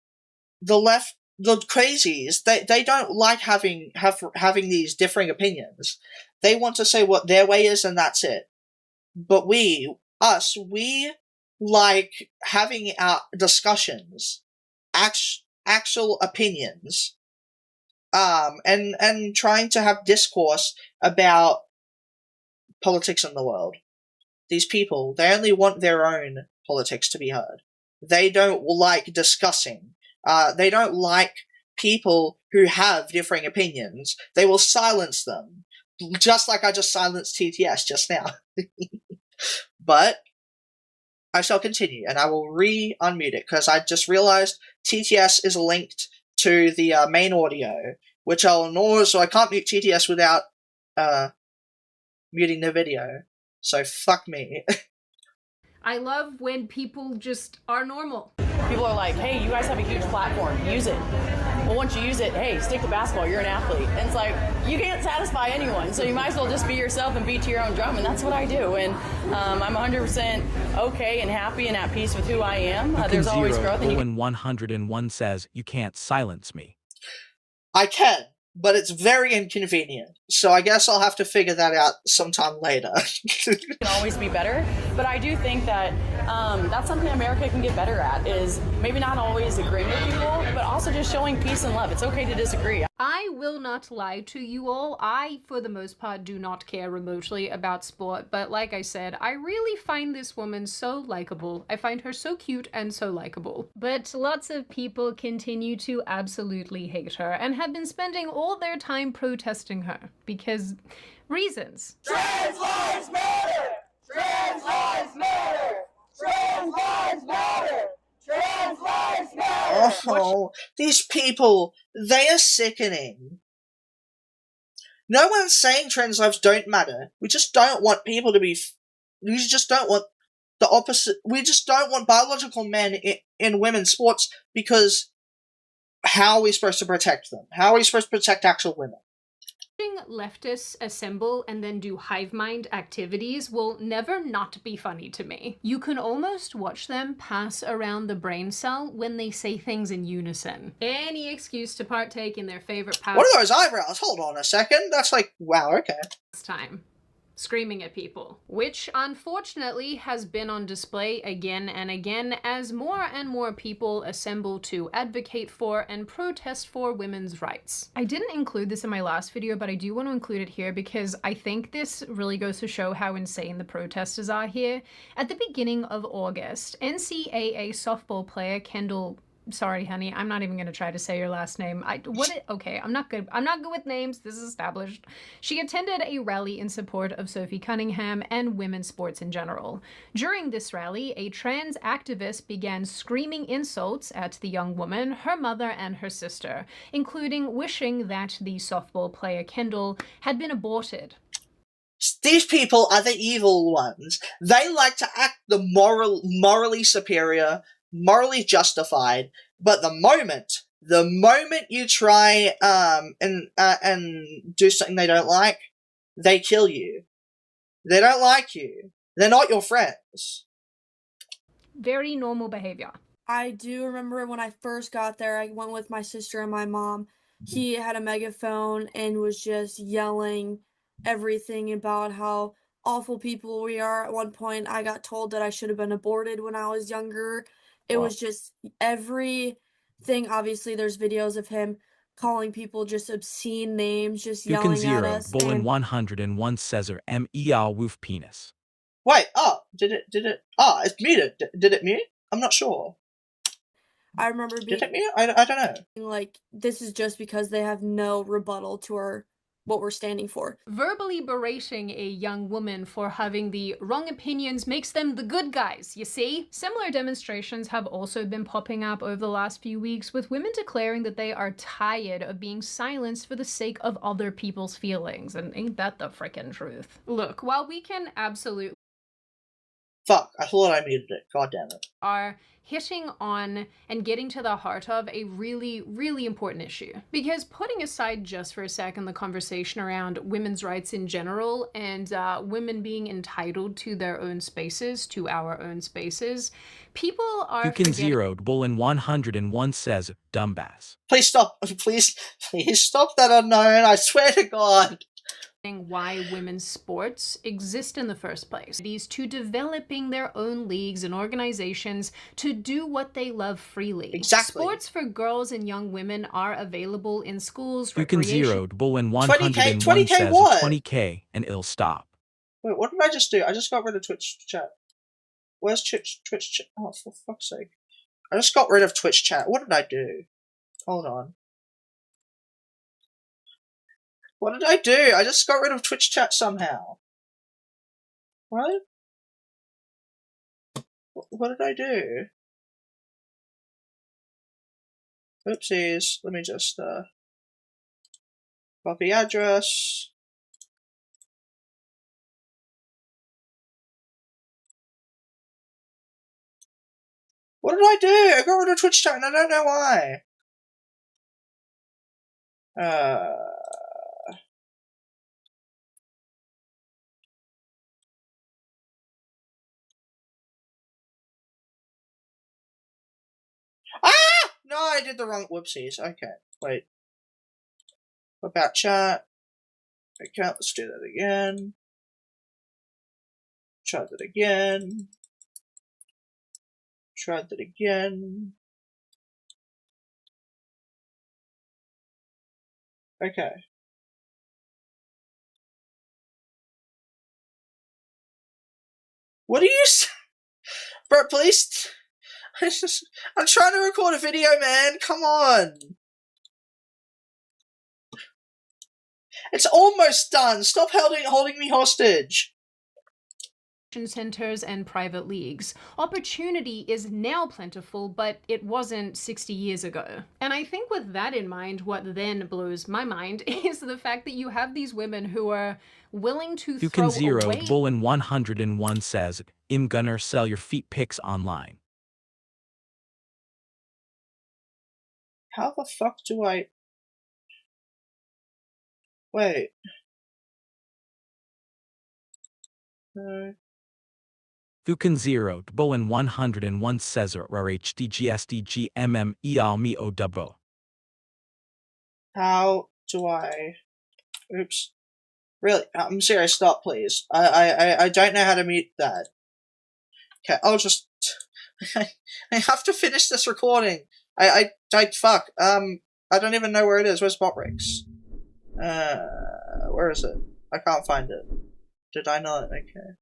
the left, the crazies, they don't like having these differing opinions. They want to say what their way is, and that's it. But we like having our discussions, actual opinions, and trying to have discourse about politics in the world. These people, they only want their own politics to be heard. They don't like discussing. They don't like people who have differing opinions. They will silence them. Just like I just silenced TTS just now. But I shall continue, and I will re-unmute it, because I just realized TTS is linked to the main audio, which I'll ignore, so I can't mute TTS without muting the video. So fuck me. I love when people just are normal. People are like, hey, you guys have a huge platform. Use it. well, once you use it, hey, stick to basketball, you're an athlete. And it's like, you can't satisfy anyone, so you might as well just be yourself and beat to your own drum, and that's what I do. And I'm 100% okay and happy and at peace with who I am. There's always growth. And When 101 says, you can't silence me. I can, but it's very inconvenient. So I guess I'll have to figure that out sometime later. can always be better, but I do think that that's something America can get better at, is maybe not always agreeing with people, but also just showing peace and love. It's okay to disagree. I will not lie to you all. I, for the most part, do not care remotely about sport, but like I said, I really find this woman so likable. I find her so cute and so likable. But lots of people continue to absolutely hate her and have been spending all their time protesting her because reasons. Trans lives matter! Trans lives matter! Trans lives matter! Trans lives matter! Oh, these people, they are sickening. No one's saying trans lives don't matter. We just don't want people to be... We just don't want the opposite... We just don't want biological men in women's sports because how are we supposed to protect them? How are we supposed to protect actual women? Leftists assemble and then do hive mind activities will never not be funny to me. You can almost watch them pass around the brain cell when they say things in unison. Any excuse to partake in their favorite pastime. What are those eyebrows? Hold on a second. That's like, wow, okay. Time. Screaming at people, which unfortunately has been on display again and again as more and more people assemble to advocate for and protest for women's rights. I didn't include this in my last video, but I do want to include it here because I think this really goes to show how insane the protesters are here. At the beginning of August, NCAA softball player Kendall... Sorry, honey, I'm not even going to try to say your last name. Okay, I'm not good with names. This is established. She attended a rally in support of Sophie Cunningham and women's sports in general. During this rally, a trans activist began screaming insults at the young woman, her mother, and her sister, including wishing that the softball player Kendall had been aborted. These people are the evil ones. They like to act the morally superior, morally justified, but the moment you try and do something they don't like, they kill you. They don't like you. They're not your friends. Very normal behavior. I do remember when I first got there, I went with my sister and my mom. He had a megaphone and was just yelling everything about how awful people we are. At one point, I got told that I should have been aborted when I was younger. It was just everything. Obviously, there's videos of him calling people just obscene names, just yelling at us. Bolin 101 Cesar M.E.R. Woof Penis. Wait, did it, it's muted. Did it mute? I'm not sure. I remember being... Did it mute? I don't know. Like, this is just because they have no rebuttal to what we're standing for. Verbally berating a young woman for having the wrong opinions makes them the good guys, you see? Similar demonstrations have also been popping up over the last few weeks, with women declaring that they are tired of being silenced for the sake of other people's feelings, and ain't that the frickin' truth? Look, while we can absolutely... Fuck, I thought I muted it. God damn it. Are hitting on and getting to the heart of a really, really important issue. Because putting aside just for a second the conversation around women's rights in general and women being entitled to their own spaces, to our own spaces, people are You can zeroed Bolin 101 says, dumbass. Please stop. Please stop that unknown. I swear to God. Why women's sports exist in the first place. These to developing their own leagues and organizations to do what they love freely. Exactly. Sports for girls and young women are available in schools, You can zeroed Bolin 101 20K says what? 20K and it'll stop. Wait, what did I just do? I just got rid of Twitch chat. Where's Twitch chat? Oh, for fuck's sake. I just got rid of Twitch chat. What did I do? Hold on. What did I do? I just got rid of Twitch chat somehow. What? What did I do? Oopsies. Let me just, copy address. What did I do? I got rid of Twitch chat and I don't know why. No, I did the wrong. Whoopsies. Okay, wait. About chat. Okay, let's do that again. Try that again. Try that again. Okay. What are you Bro, please. I'm trying to record a video, man. Come on. It's almost done. Stop holding me hostage. Centers and private leagues. Opportunity is now plentiful, but it wasn't 60 years ago. And I think with that in mind, what then blows my mind is the fact that you have these women who are willing to throw away... Bullen 101 says, I'm gonna sell your feet pics online. How the fuck do I... Wait. No. Fukin 0 Bullen 101 says RHDGSDGMMEALMEOW. How do I... Oops. Really? I'm serious, stop please. I don't know how to mute that. Okay, I'll just... I have to finish this recording. Fuck. I don't even know where it is. Where's Botbricks? Where is it? I can't find it. Did I not? Okay.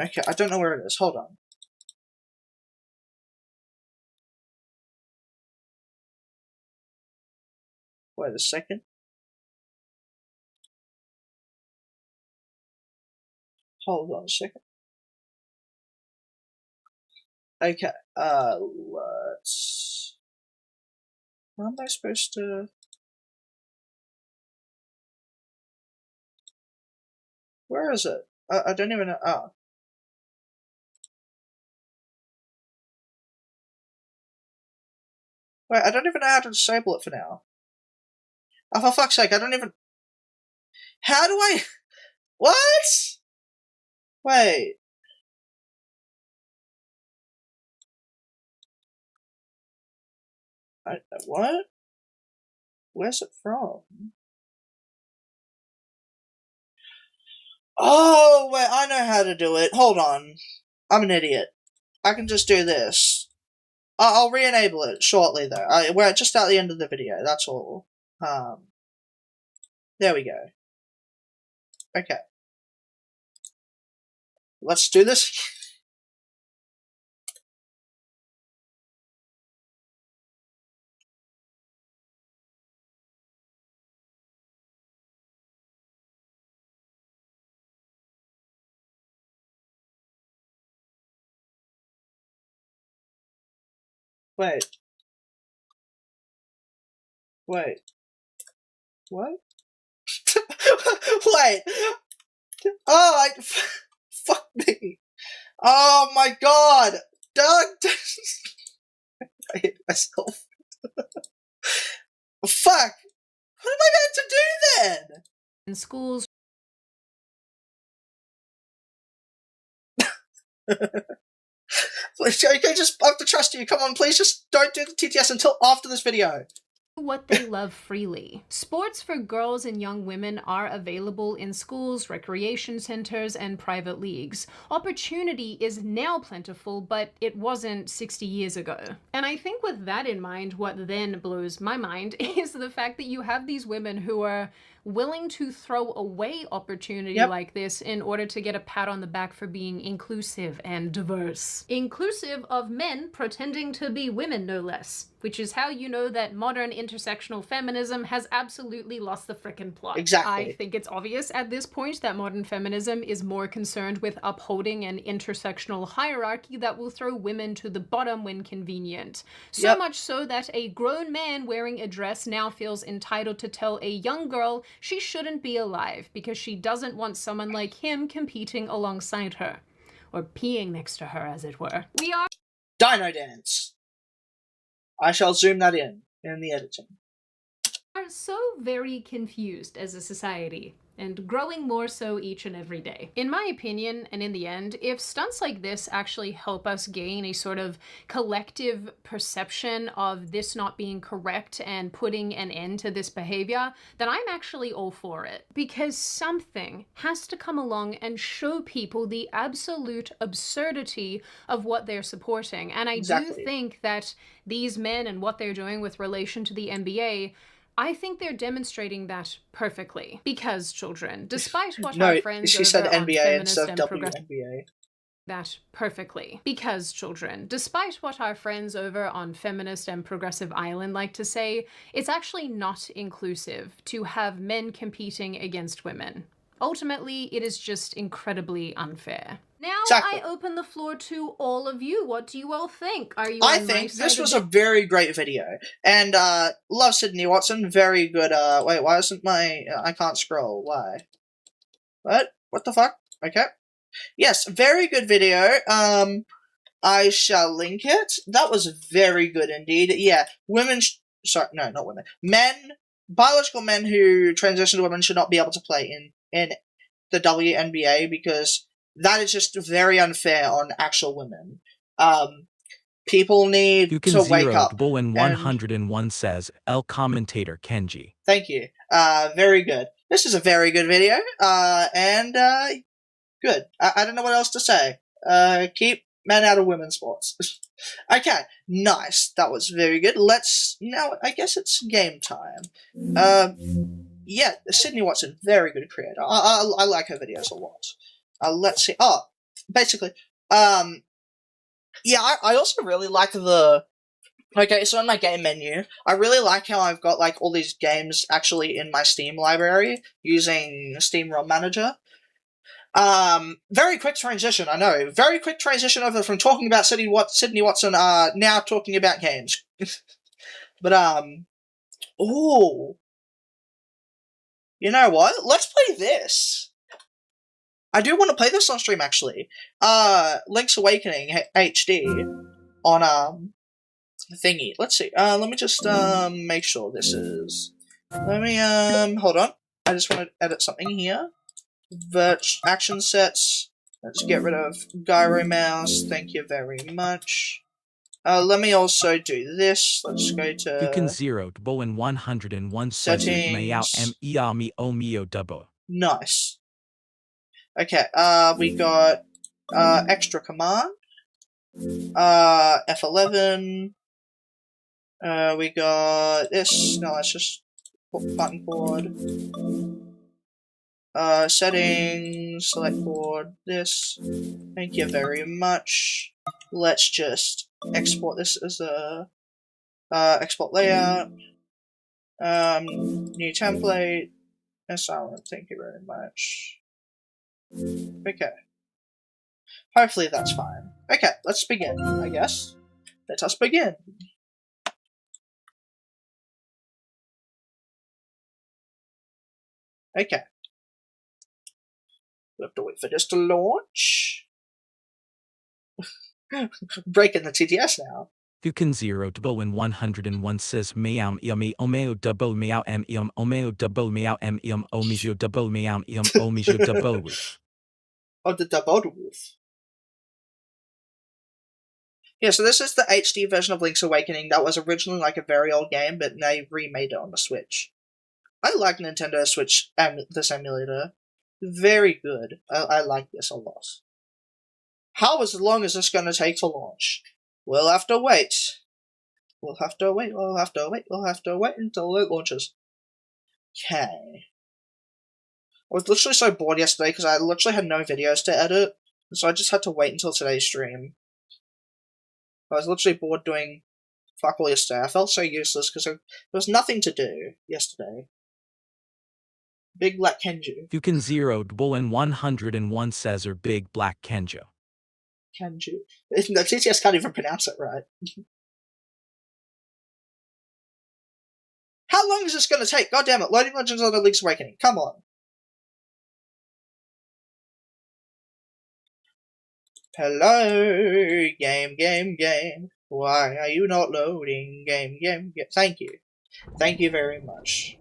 Okay, I don't know where it is. Hold on. Wait a second. Hold on a second. Okay, let's... How am I supposed to... Where is it? I don't even know. Oh. Wait, I don't even know how to disable it for now. Oh, for fuck's sake, I don't even... How do I... What? Wait. What? Where's it from? Oh, wait, I know how to do it. Hold on. I'm an idiot. I can just do this. I'll re-enable it shortly, though. We're just at the end of the video, that's all. There we go. Okay. Let's do this. Wait. Wait. What? Wait. Oh, fuck me. Oh my god. Doug. I hate myself. Fuck. What am I meant to do then? In schools. Okay, just I have to trust you. Come on, please just don't do the TTS until after this video. What they love freely. Sports for girls and young women are available in schools, recreation centers, and private leagues. Opportunity is now plentiful, but it wasn't 60 years ago. And I think with that in mind, what then blows my mind is the fact that you have these women who are willing to throw away opportunity like this in order to get a pat on the back for being inclusive and diverse. Inclusive of men pretending to be women, no less. Which is how you know that modern intersectional feminism has absolutely lost the frickin' plot. Exactly. I think it's obvious at this point that modern feminism is more concerned with upholding an intersectional hierarchy that will throw women to the bottom when convenient. So much so that a grown man wearing a dress now feels entitled to tell a young girl she shouldn't be alive because she doesn't want someone like him competing alongside her. Or peeing next to her, as it were. We are... Dino Dance. I shall zoom that in the editing. Are so very confused as a society, and growing more so each and every day. In my opinion, and in the end, if stunts like this actually help us gain a sort of collective perception of this not being correct and putting an end to this behavior, then I'm actually all for it. Because something has to come along and show people the absolute absurdity of what they're supporting. And I do think that these men and what they're doing with relation to the NBA, I think they're demonstrating that perfectly. Because, children, despite what our friends she said over on NBA feminist instead of and progressive WNBA. that perfectly. Because, children, despite what our friends over on feminist and progressive island like to say, it's actually not inclusive to have men competing against women. Ultimately, it is just incredibly unfair. Now I open the floor to all of you. What do you all think? Are you I on my think side this of was the- a very great video. And, love Sydney Watson. Very good, wait, why isn't my... I can't scroll. Why? What? What the fuck? Okay. Yes, very good video. I shall link it. That was very good indeed. Yeah, women... sorry, no, not women. Men, biological men who transition to women should not be able to play in the WNBA because that is just very unfair on actual women. People need to wake up. Bowen 101 says, El commentator Kenji. Thank you. Very good. This is a very good video. Good. I don't know what else to say. Keep men out of women's sports. Okay, nice. That was very good. Now, I guess it's game time. Yeah, Sydney Watson, very good creator. I like her videos a lot. Let's see. Oh, basically, yeah, I also really like the... Okay, so in my game menu, I really like how I've got, like, all these games actually in my Steam library using Steam ROM Manager. Very quick transition, I know. Very quick transition over from talking about Sydney Watson, now talking about games. But, ooh. You know what? Let's play this. I do want to play this on stream, actually. Link's Awakening HD on, thingy. Let's see. Let me just, make sure this is... Let me, hold on. I just want to edit something here. Action sets. Let's get rid of gyro mouse. Thank you very much. Let me also do this. Let's go to... Fukin 0 Bowen 101 says, Settings. Omeo double. Nice. Okay, we got extra command, F11, we got this, no, let's just put button board, settings, select board, this, thank you very much. Let's just export this as a, export layout, new template, and silent, thank you very much. Okay. Hopefully that's fine. Okay, let's begin, I guess. Let us begin. Okay. We have to wait for this to launch. Breaking the TTS now. Fukin 0 Bowen 101 says, Meow yummy omeo double meow omeo double meow omeo double meow omeo double. Oh, the double wolf. Yeah, so this is the HD version of Link's Awakening that was originally like a very old game, but they remade it on the Switch. I like Nintendo Switch, this emulator. Very good. I like this a lot. How long is this going to take to launch? We'll have to wait. We'll have to wait, we'll have to wait, we'll have to wait until it launches. Okay. I was literally so bored yesterday because I literally had no videos to edit, so I just had to wait until today's stream. I was literally bored doing fuck all yesterday. I felt so useless because there was nothing to do yesterday. Big Black Kenju. Fukin 0 Bowen 101 says, or Big Black Kenjo. Kenju. The TTS can't even pronounce it right. How long is this going to take? God damn it. Loading Legends of the Link's Awakening. Come on. Hello, game. Why are you not loading? Game. Thank you. Thank you very much.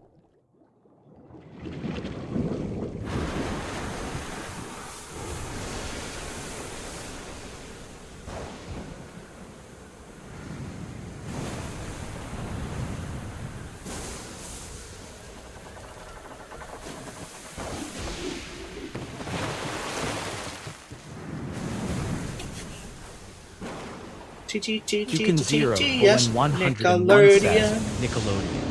Dukin Zero, yes, Owen 101 Nickelodeon. says, Nickelodeon.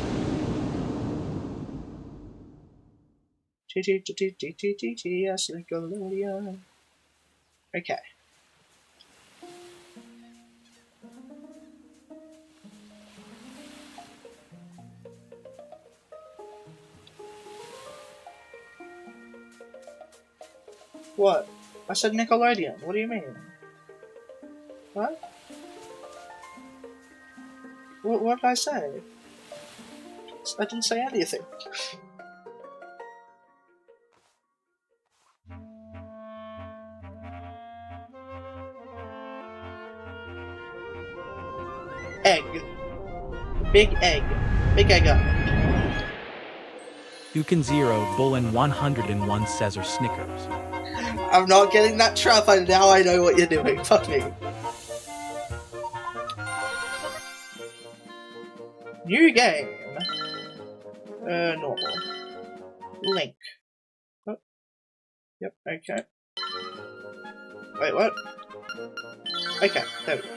Yes, Nickelodeon. Okay. What? I said Nickelodeon. What do you mean? What? What did I say? I didn't say anything. Egg. Big egg. Big egg up. Dukin Zero, Bullen 101 says or Snickers. I'm not getting that trap, and now I know what you're doing. Fuck me. New game. Normal. Link. Oh. Yep, okay. Wait, what? Okay, there we go.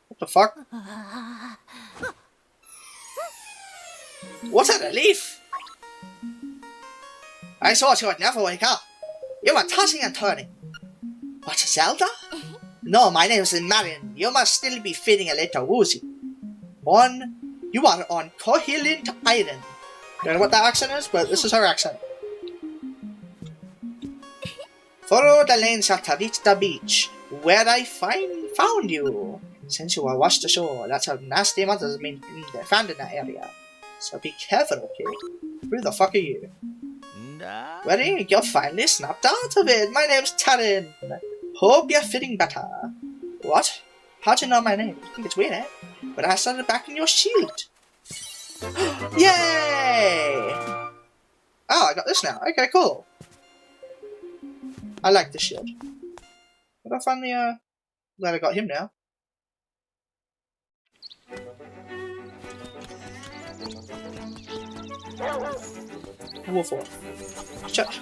What the fuck? What a relief! I thought you would never wake up. You were tossing and turning. What, Zelda? No, my name is Marion. You must still be feeling a little woozy. You are on Cohilant Island. Don't know what that accent is, but this is her accent. Follow the lanes to reach the beach, where I found you. Since you were washed ashore, that's how nasty monsters have been found in that area. So be careful, okay? Who the fuck are you? Well, you finally snapped out of it. My name's Taryn. Hope you're feeling better. What? How'd you know my name? I think it's weird, eh? But I started back in your shield. Yay! Oh, I got this now. Okay, cool. I like the shield. But I finally, glad I got him now. Wolf.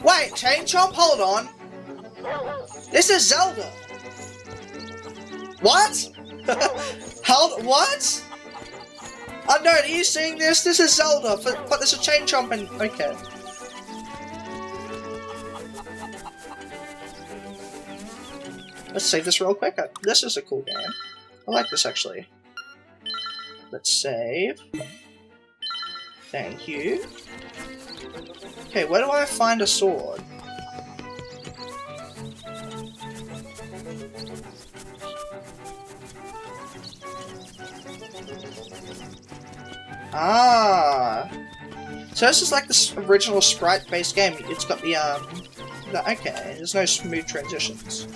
Wait, Chain Chomp, hold on. This is Zelda. What? What? Oh no, are you seeing this? This is Zelda, but there's a Chain Chomp and... Okay. Let's save this real quick. This is a cool game. I like this actually. Let's save. Thank you. Okay, where do I find a sword? Ah. So this is like this original sprite-based game. It's got the okay, there's no smooth transitions.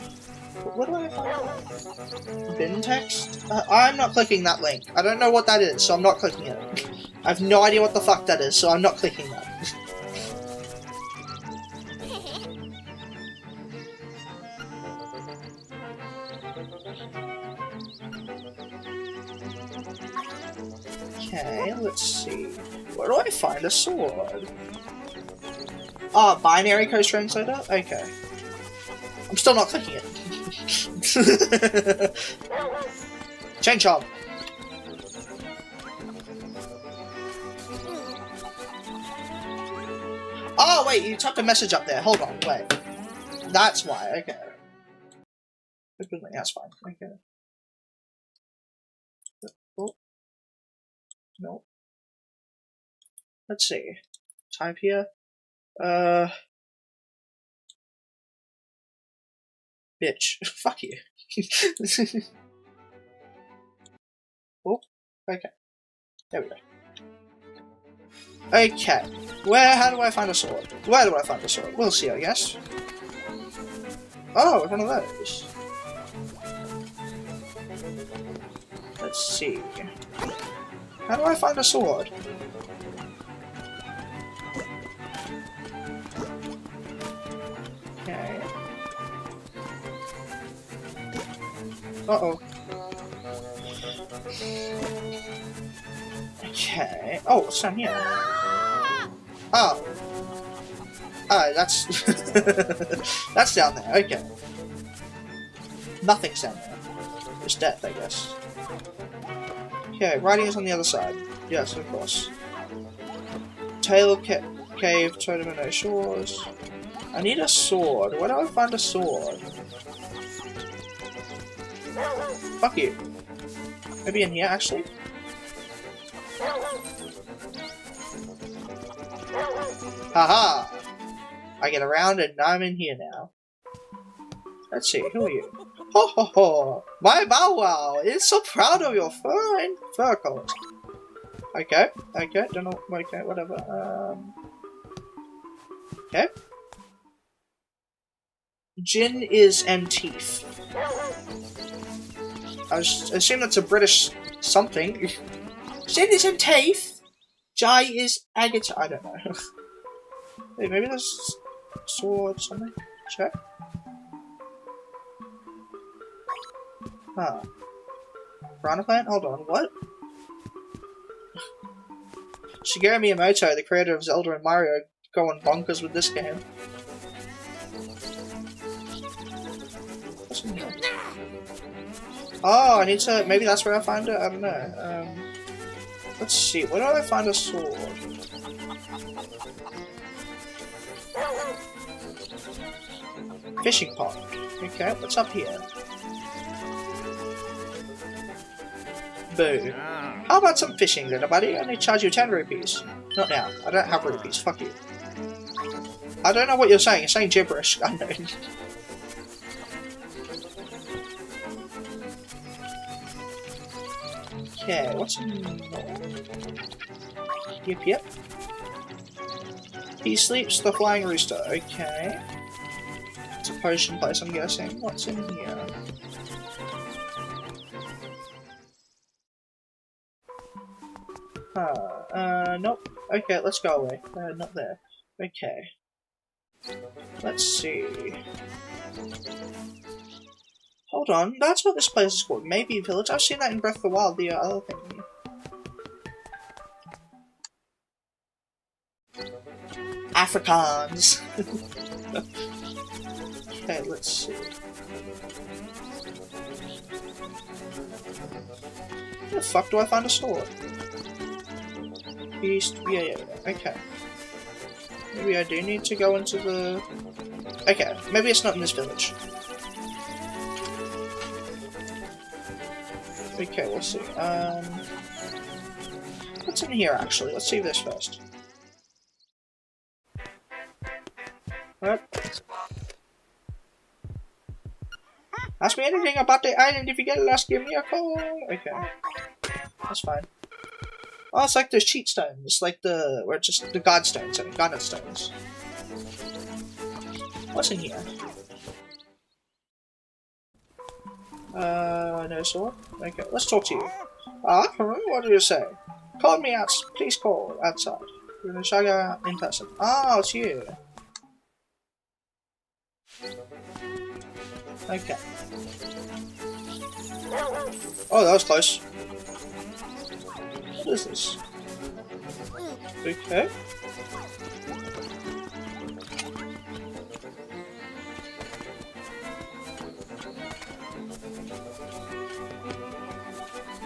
What do I find? Bin text? I'm not clicking that link. I don't know what that is, so I'm not clicking it. I have no idea what the fuck that is, so I'm not clicking that. Okay, let's see. Where do I find a sword? Oh, binary code translator? Okay. I'm still not clicking it. Chain Chomp. Oh, wait, you typed a message up there. Hold on, wait. That's why, okay. That's fine, okay. Oh. No. Let's see. Type here. Bitch. Fuck you. Oh, okay. There we go. Okay. How do I find a sword? Where do I find a sword? We'll see, I guess. Oh, one of those. Let's see. How do I find a sword? Okay. Uh-oh. Okay. Oh, what's down here? Oh. Oh, that's... that's down there, okay. Nothing's down there. It's death, I guess. Okay, writing is on the other side. Yes, of course. Tail Cave, Totem Shores. I need a sword. Where do I find a sword? Fuck you. Maybe in here, actually? Haha! I get around and I'm in here now. Let's see, who are you? Ho ho ho! My Bow Wow is so proud of your fur and fur coat. Okay, okay, don't know, okay, whatever, okay. Gin is Enteef. I assume that's a British something. Gin is Enteef. Jai is Agata. I don't know. Hey, maybe there's sword something. Check. Huh. Piranha Plant? Hold on, what? Shigeru Miyamoto, the creator of Zelda and Mario, going bonkers with this game. What's in here? Oh, I need to... Maybe that's where I find it? I don't know. Let's see. Where do I find a sword? Fishing pond. Okay, what's up here? Boo. How about some fishing, little buddy? I only charge you 10 rupees. Not now. I don't have rupees. Fuck you. I don't know what you're saying. You're saying gibberish. I know. Okay, what's in there? Yep, yep. He sleeps the flying rooster. Okay. It's a potion place, I'm guessing. What's in here? Nope. Okay, let's go away. Not there. Okay. Let's see. Hold on, that's what this place is called. Maybe Village. I've seen that in Breath of the Wild, the other thing. Afrikaans! Okay, let's see. Where the fuck do I find a sword? East, yeah, okay. Maybe I do need to go into the... Okay, maybe it's not in this village. Okay, we'll see. What's in here, actually? Let's see this first. What? Ask me anything about the island. If you get lost, give me a call. Okay. That's fine. Oh, it's like those cheat stones. It's like the... Where it's just the god stones. I mean, god stones. What's in here? No sword? Okay, let's talk to you. What do you say? Call me out. Please call outside. We're gonna show you in person. Oh, it's you. Okay. Oh, that was close. What is this? Okay.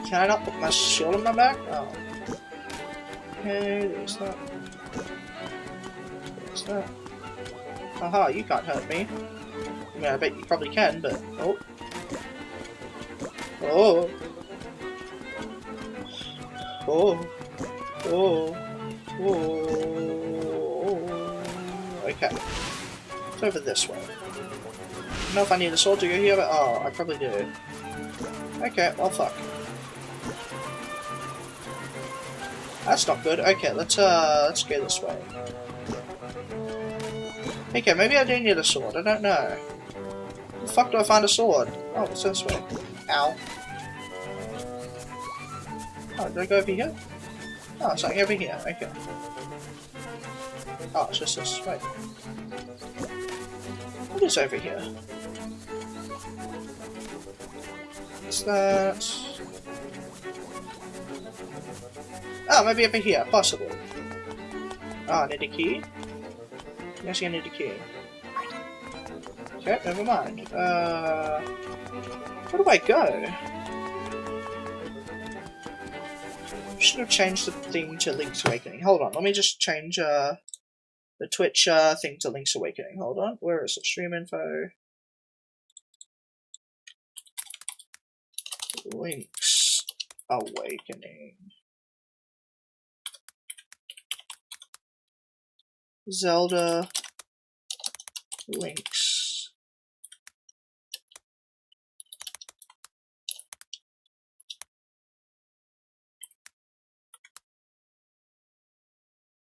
Can I not put my shield on my back? Oh. Okay, there's that. There's that. Haha, you can't hurt me. I mean, I bet you probably can, but... Oh. Oh. Oh. Oh. Oh. Okay. It's over this way. I don't know if I need a sword to go here, but... Oh, I probably do. Okay, well, fuck. That's not good. Okay, let's go this way. Okay, maybe I do need a sword. I don't know. Where the fuck do I find a sword? Oh, it's this way. Ow. Oh, did I go over here? Oh, it's like over here. Okay. Oh, it's just this way. What is over here? What's that? Oh, maybe over here, possibly. Oh, I need a key? Yes, I need a key. Okay, never mind. Where do I go? Should have changed the thing to Link's Awakening. Hold on, let me just change the Twitch thing to Link's Awakening. Hold on, where is it? Stream info. Link's Awakening. Zelda Link's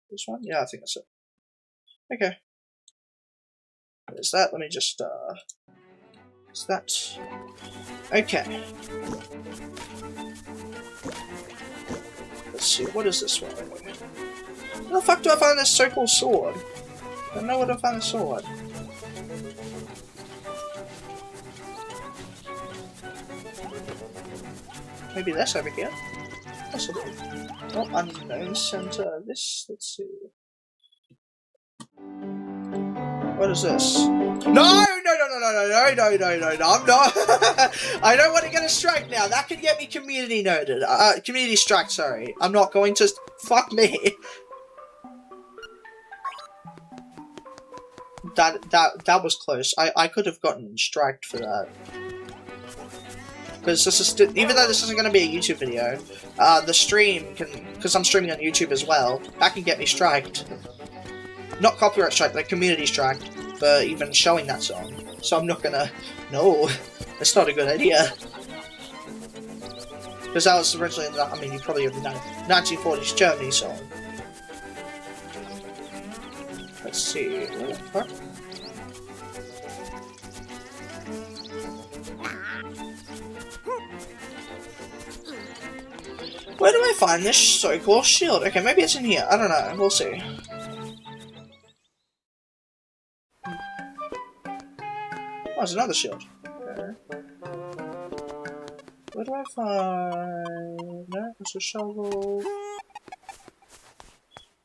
this one? Yeah, I think that's it. Okay. There's that. Let me just is that okay. Let's see, what is this one? Where the fuck do I find this so-called sword? I don't know where to find the sword. Maybe this over here? Possibly. Oh, unknown center. This, let's see. What is this? No, I'm not. I don't want to get a strike now. That could get me community noted. Community strike, sorry. I'm not going to. Fuck me. That was close. I could have gotten striked for that. Because this is even though this isn't going to be a YouTube video, the stream can, because I'm streaming on YouTube as well, that can get me striked. Not copyright strike, but community strike for even showing that song. So I'm not gonna. No, that's not a good idea. Because that was originally, I mean, you probably have known, 1940s Germany song. Let's see. Where the fuck? Where do I find this so-called shield? Okay, maybe it's in here. I don't know. We'll see. Oh, there's another shield. Okay. Where do I find... No, it's a shovel.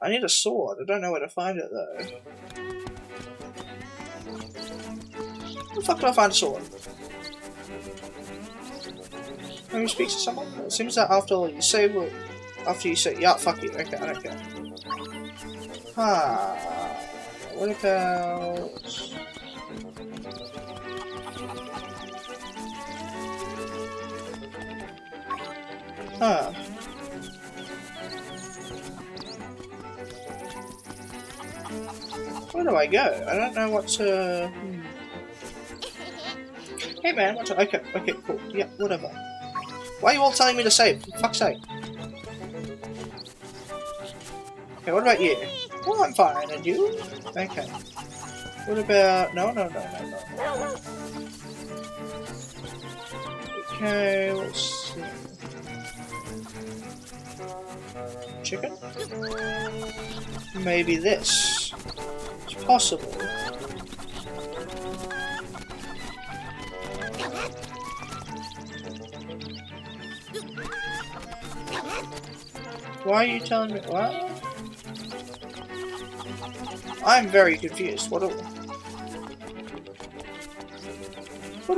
I need a sword. I don't know where to find it, though. Where the fuck do I find a sword? Can you speak to someone? It seems that after you say... After you say... Yeah, fuck you. Okay, I don't care. What about... Where do I go? I don't know what to... Hey man, what's... Okay, cool. Yeah, whatever. Why are you all telling me to save? For fuck's sake. Okay, what about you? Well, I'm fine, and you? Okay. What about... No. Okay, let's see. Chicken? Maybe this. It's possible. Why are you telling me what? I'm very confused. Where do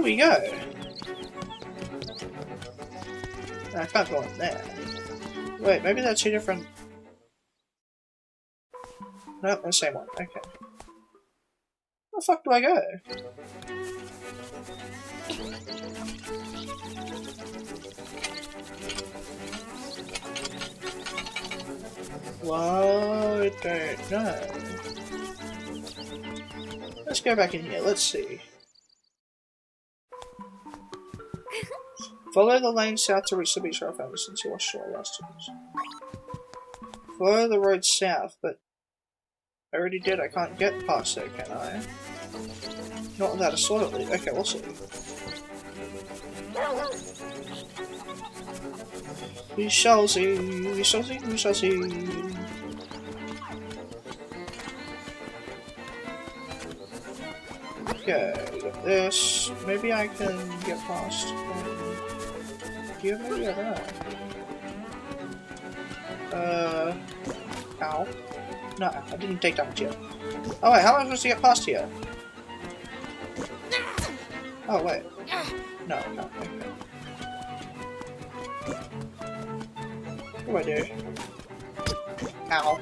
we go? I can't go in there. Wait, maybe that's two different... Nope, the same one. Okay. Where the fuck do I go? Well, I don't know. Let's go back in here. Let's see. Follow the lane south to reach the beach where I found the since you lost your last times. Follow the road south, but I already did. I can't get past it, can I? Not without a sword at least. Okay, we'll see. We shall see, we shall see, we shall see. Okay, we got this. Maybe I can get past. Here, maybe? I don't know. Ow. No, I didn't take damage yet. Oh wait, how am I supposed to get past here? Oh wait. No, no, okay. What do I do? Ow.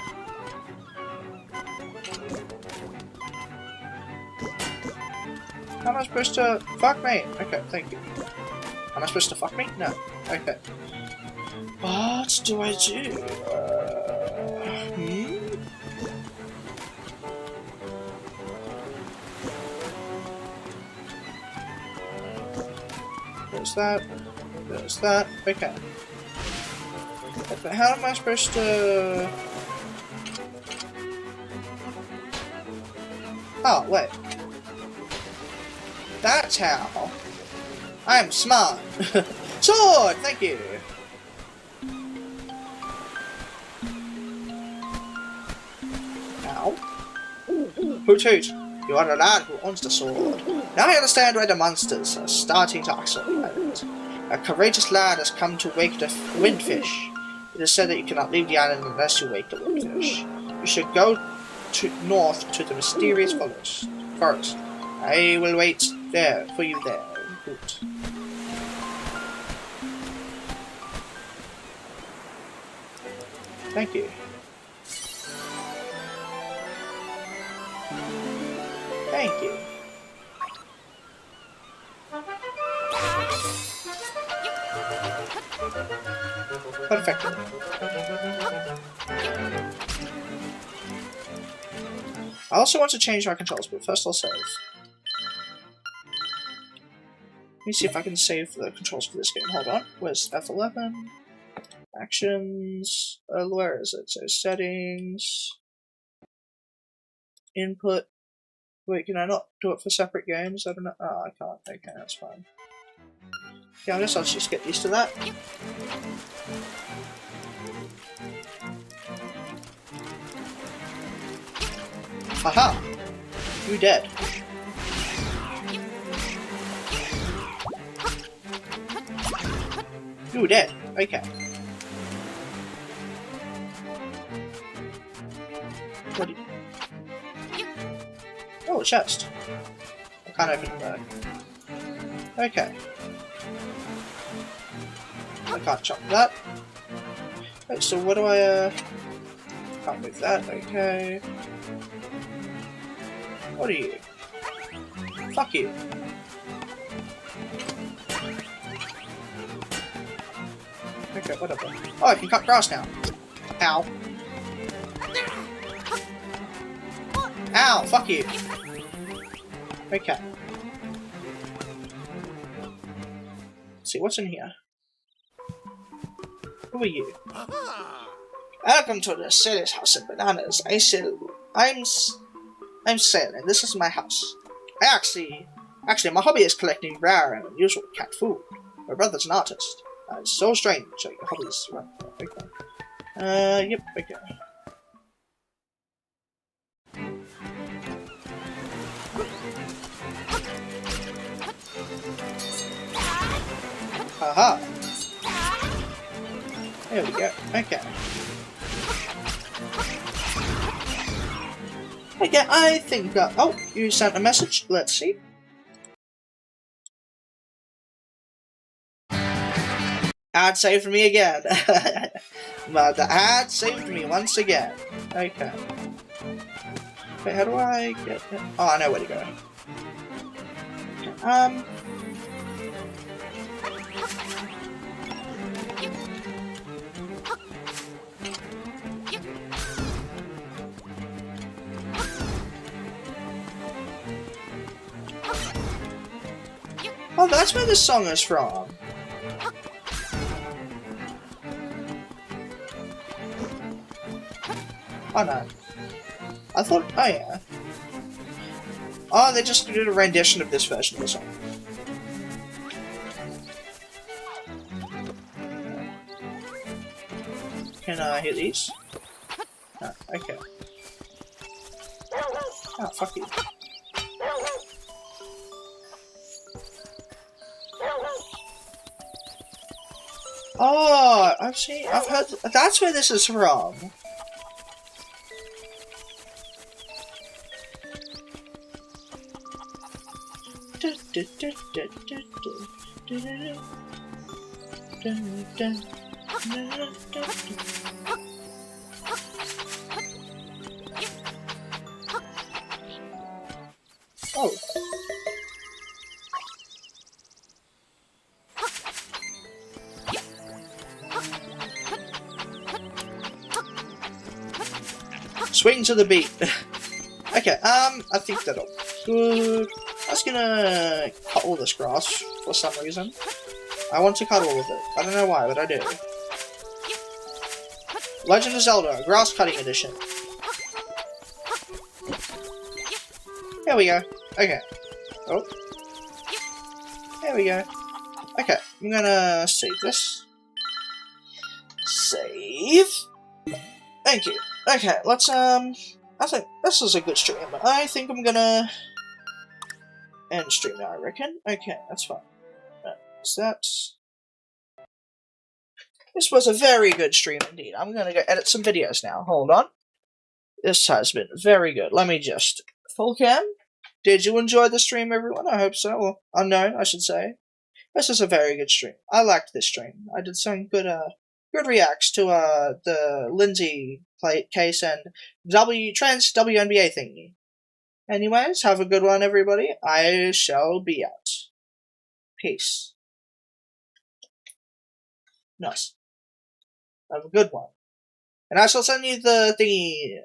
How am I supposed to... Fuck me! Okay, thank you. Am I supposed to fuck me? No. Okay. What do I do? There's that. There's that. Okay. But how am I supposed to... Oh, wait. That's how. I'm smart. Sword! Thank you! Ow. Hoot hoot. You are the lad who owns the sword. Now I understand why the monsters are starting to isolate. A courageous lad has come to wake the windfish. It is said that you cannot leave the island unless you wake the windfish. You should go north to the mysterious forest. I will wait there for you there. Good. Thank you. Thank you. Perfect. I also want to change my controls, but first I'll save. Let me see if I can save the controls for this game. Hold on. Where's F11? Actions. Where is it? So settings. Input. Wait, can I not do it for separate games? I don't know. Oh, I can't. Okay, that's fine. Yeah, I guess I'll just get used to that. Haha! You dead. You dead. Okay. What did you... Oh, a chest. I can't open that. Okay. I can't chop that. Right, so what do I, can't move that, okay. What are you? Fuck you. Okay, whatever. Oh, I can cut grass now. Ow. Ow, fuck you. Okay. Let's see, what's in here? Who are you? Welcome to the Sailor's House in Bananas. I'm sailing. This is my house. Actually, my hobby is collecting rare and unusual cat food. My brother's an artist. It's so strange. Your hobbies. Right. Okay. Yep. Okay. Haha. There we go. Okay. Okay, I think oh, you sent a message. Let's see. Ad saved me again. But the ad saved me once again. Okay. Wait, how do I get it? Oh, I know where to go. Oh, that's where this song is from. Oh no. I thought, oh yeah. Oh, they just did a rendition of this version of the song. Can I hit these? Oh, okay. Oh, fuck you. Oh, I've heard, that's where this is from. Oh. Swing to the beat. Okay, I think that'll be good. I was gonna cut all this grass for some reason. I want to cut all of it. I don't know why, but I do. Legend of Zelda, Grass Cutting Edition. Here we go. Okay. Oh. There we go. Okay, I'm gonna save this. Save. Thank you. Okay, let's, I think this is a good stream. I think I'm gonna end stream now, I reckon. Okay, that's fine. So that's... This was a very good stream indeed. I'm gonna go edit some videos now. Hold on. This has been very good. Let me just... Full cam? Did you enjoy the stream, everyone? I hope so. Or unknown, I should say. This is a very good stream. I liked this stream. I did some good, good reacts to, the Lindsay case and trans WNBA thingy. Anyways, have a good one, everybody. I shall be out. Peace. Nice. Have a good one. And I shall send you the thingy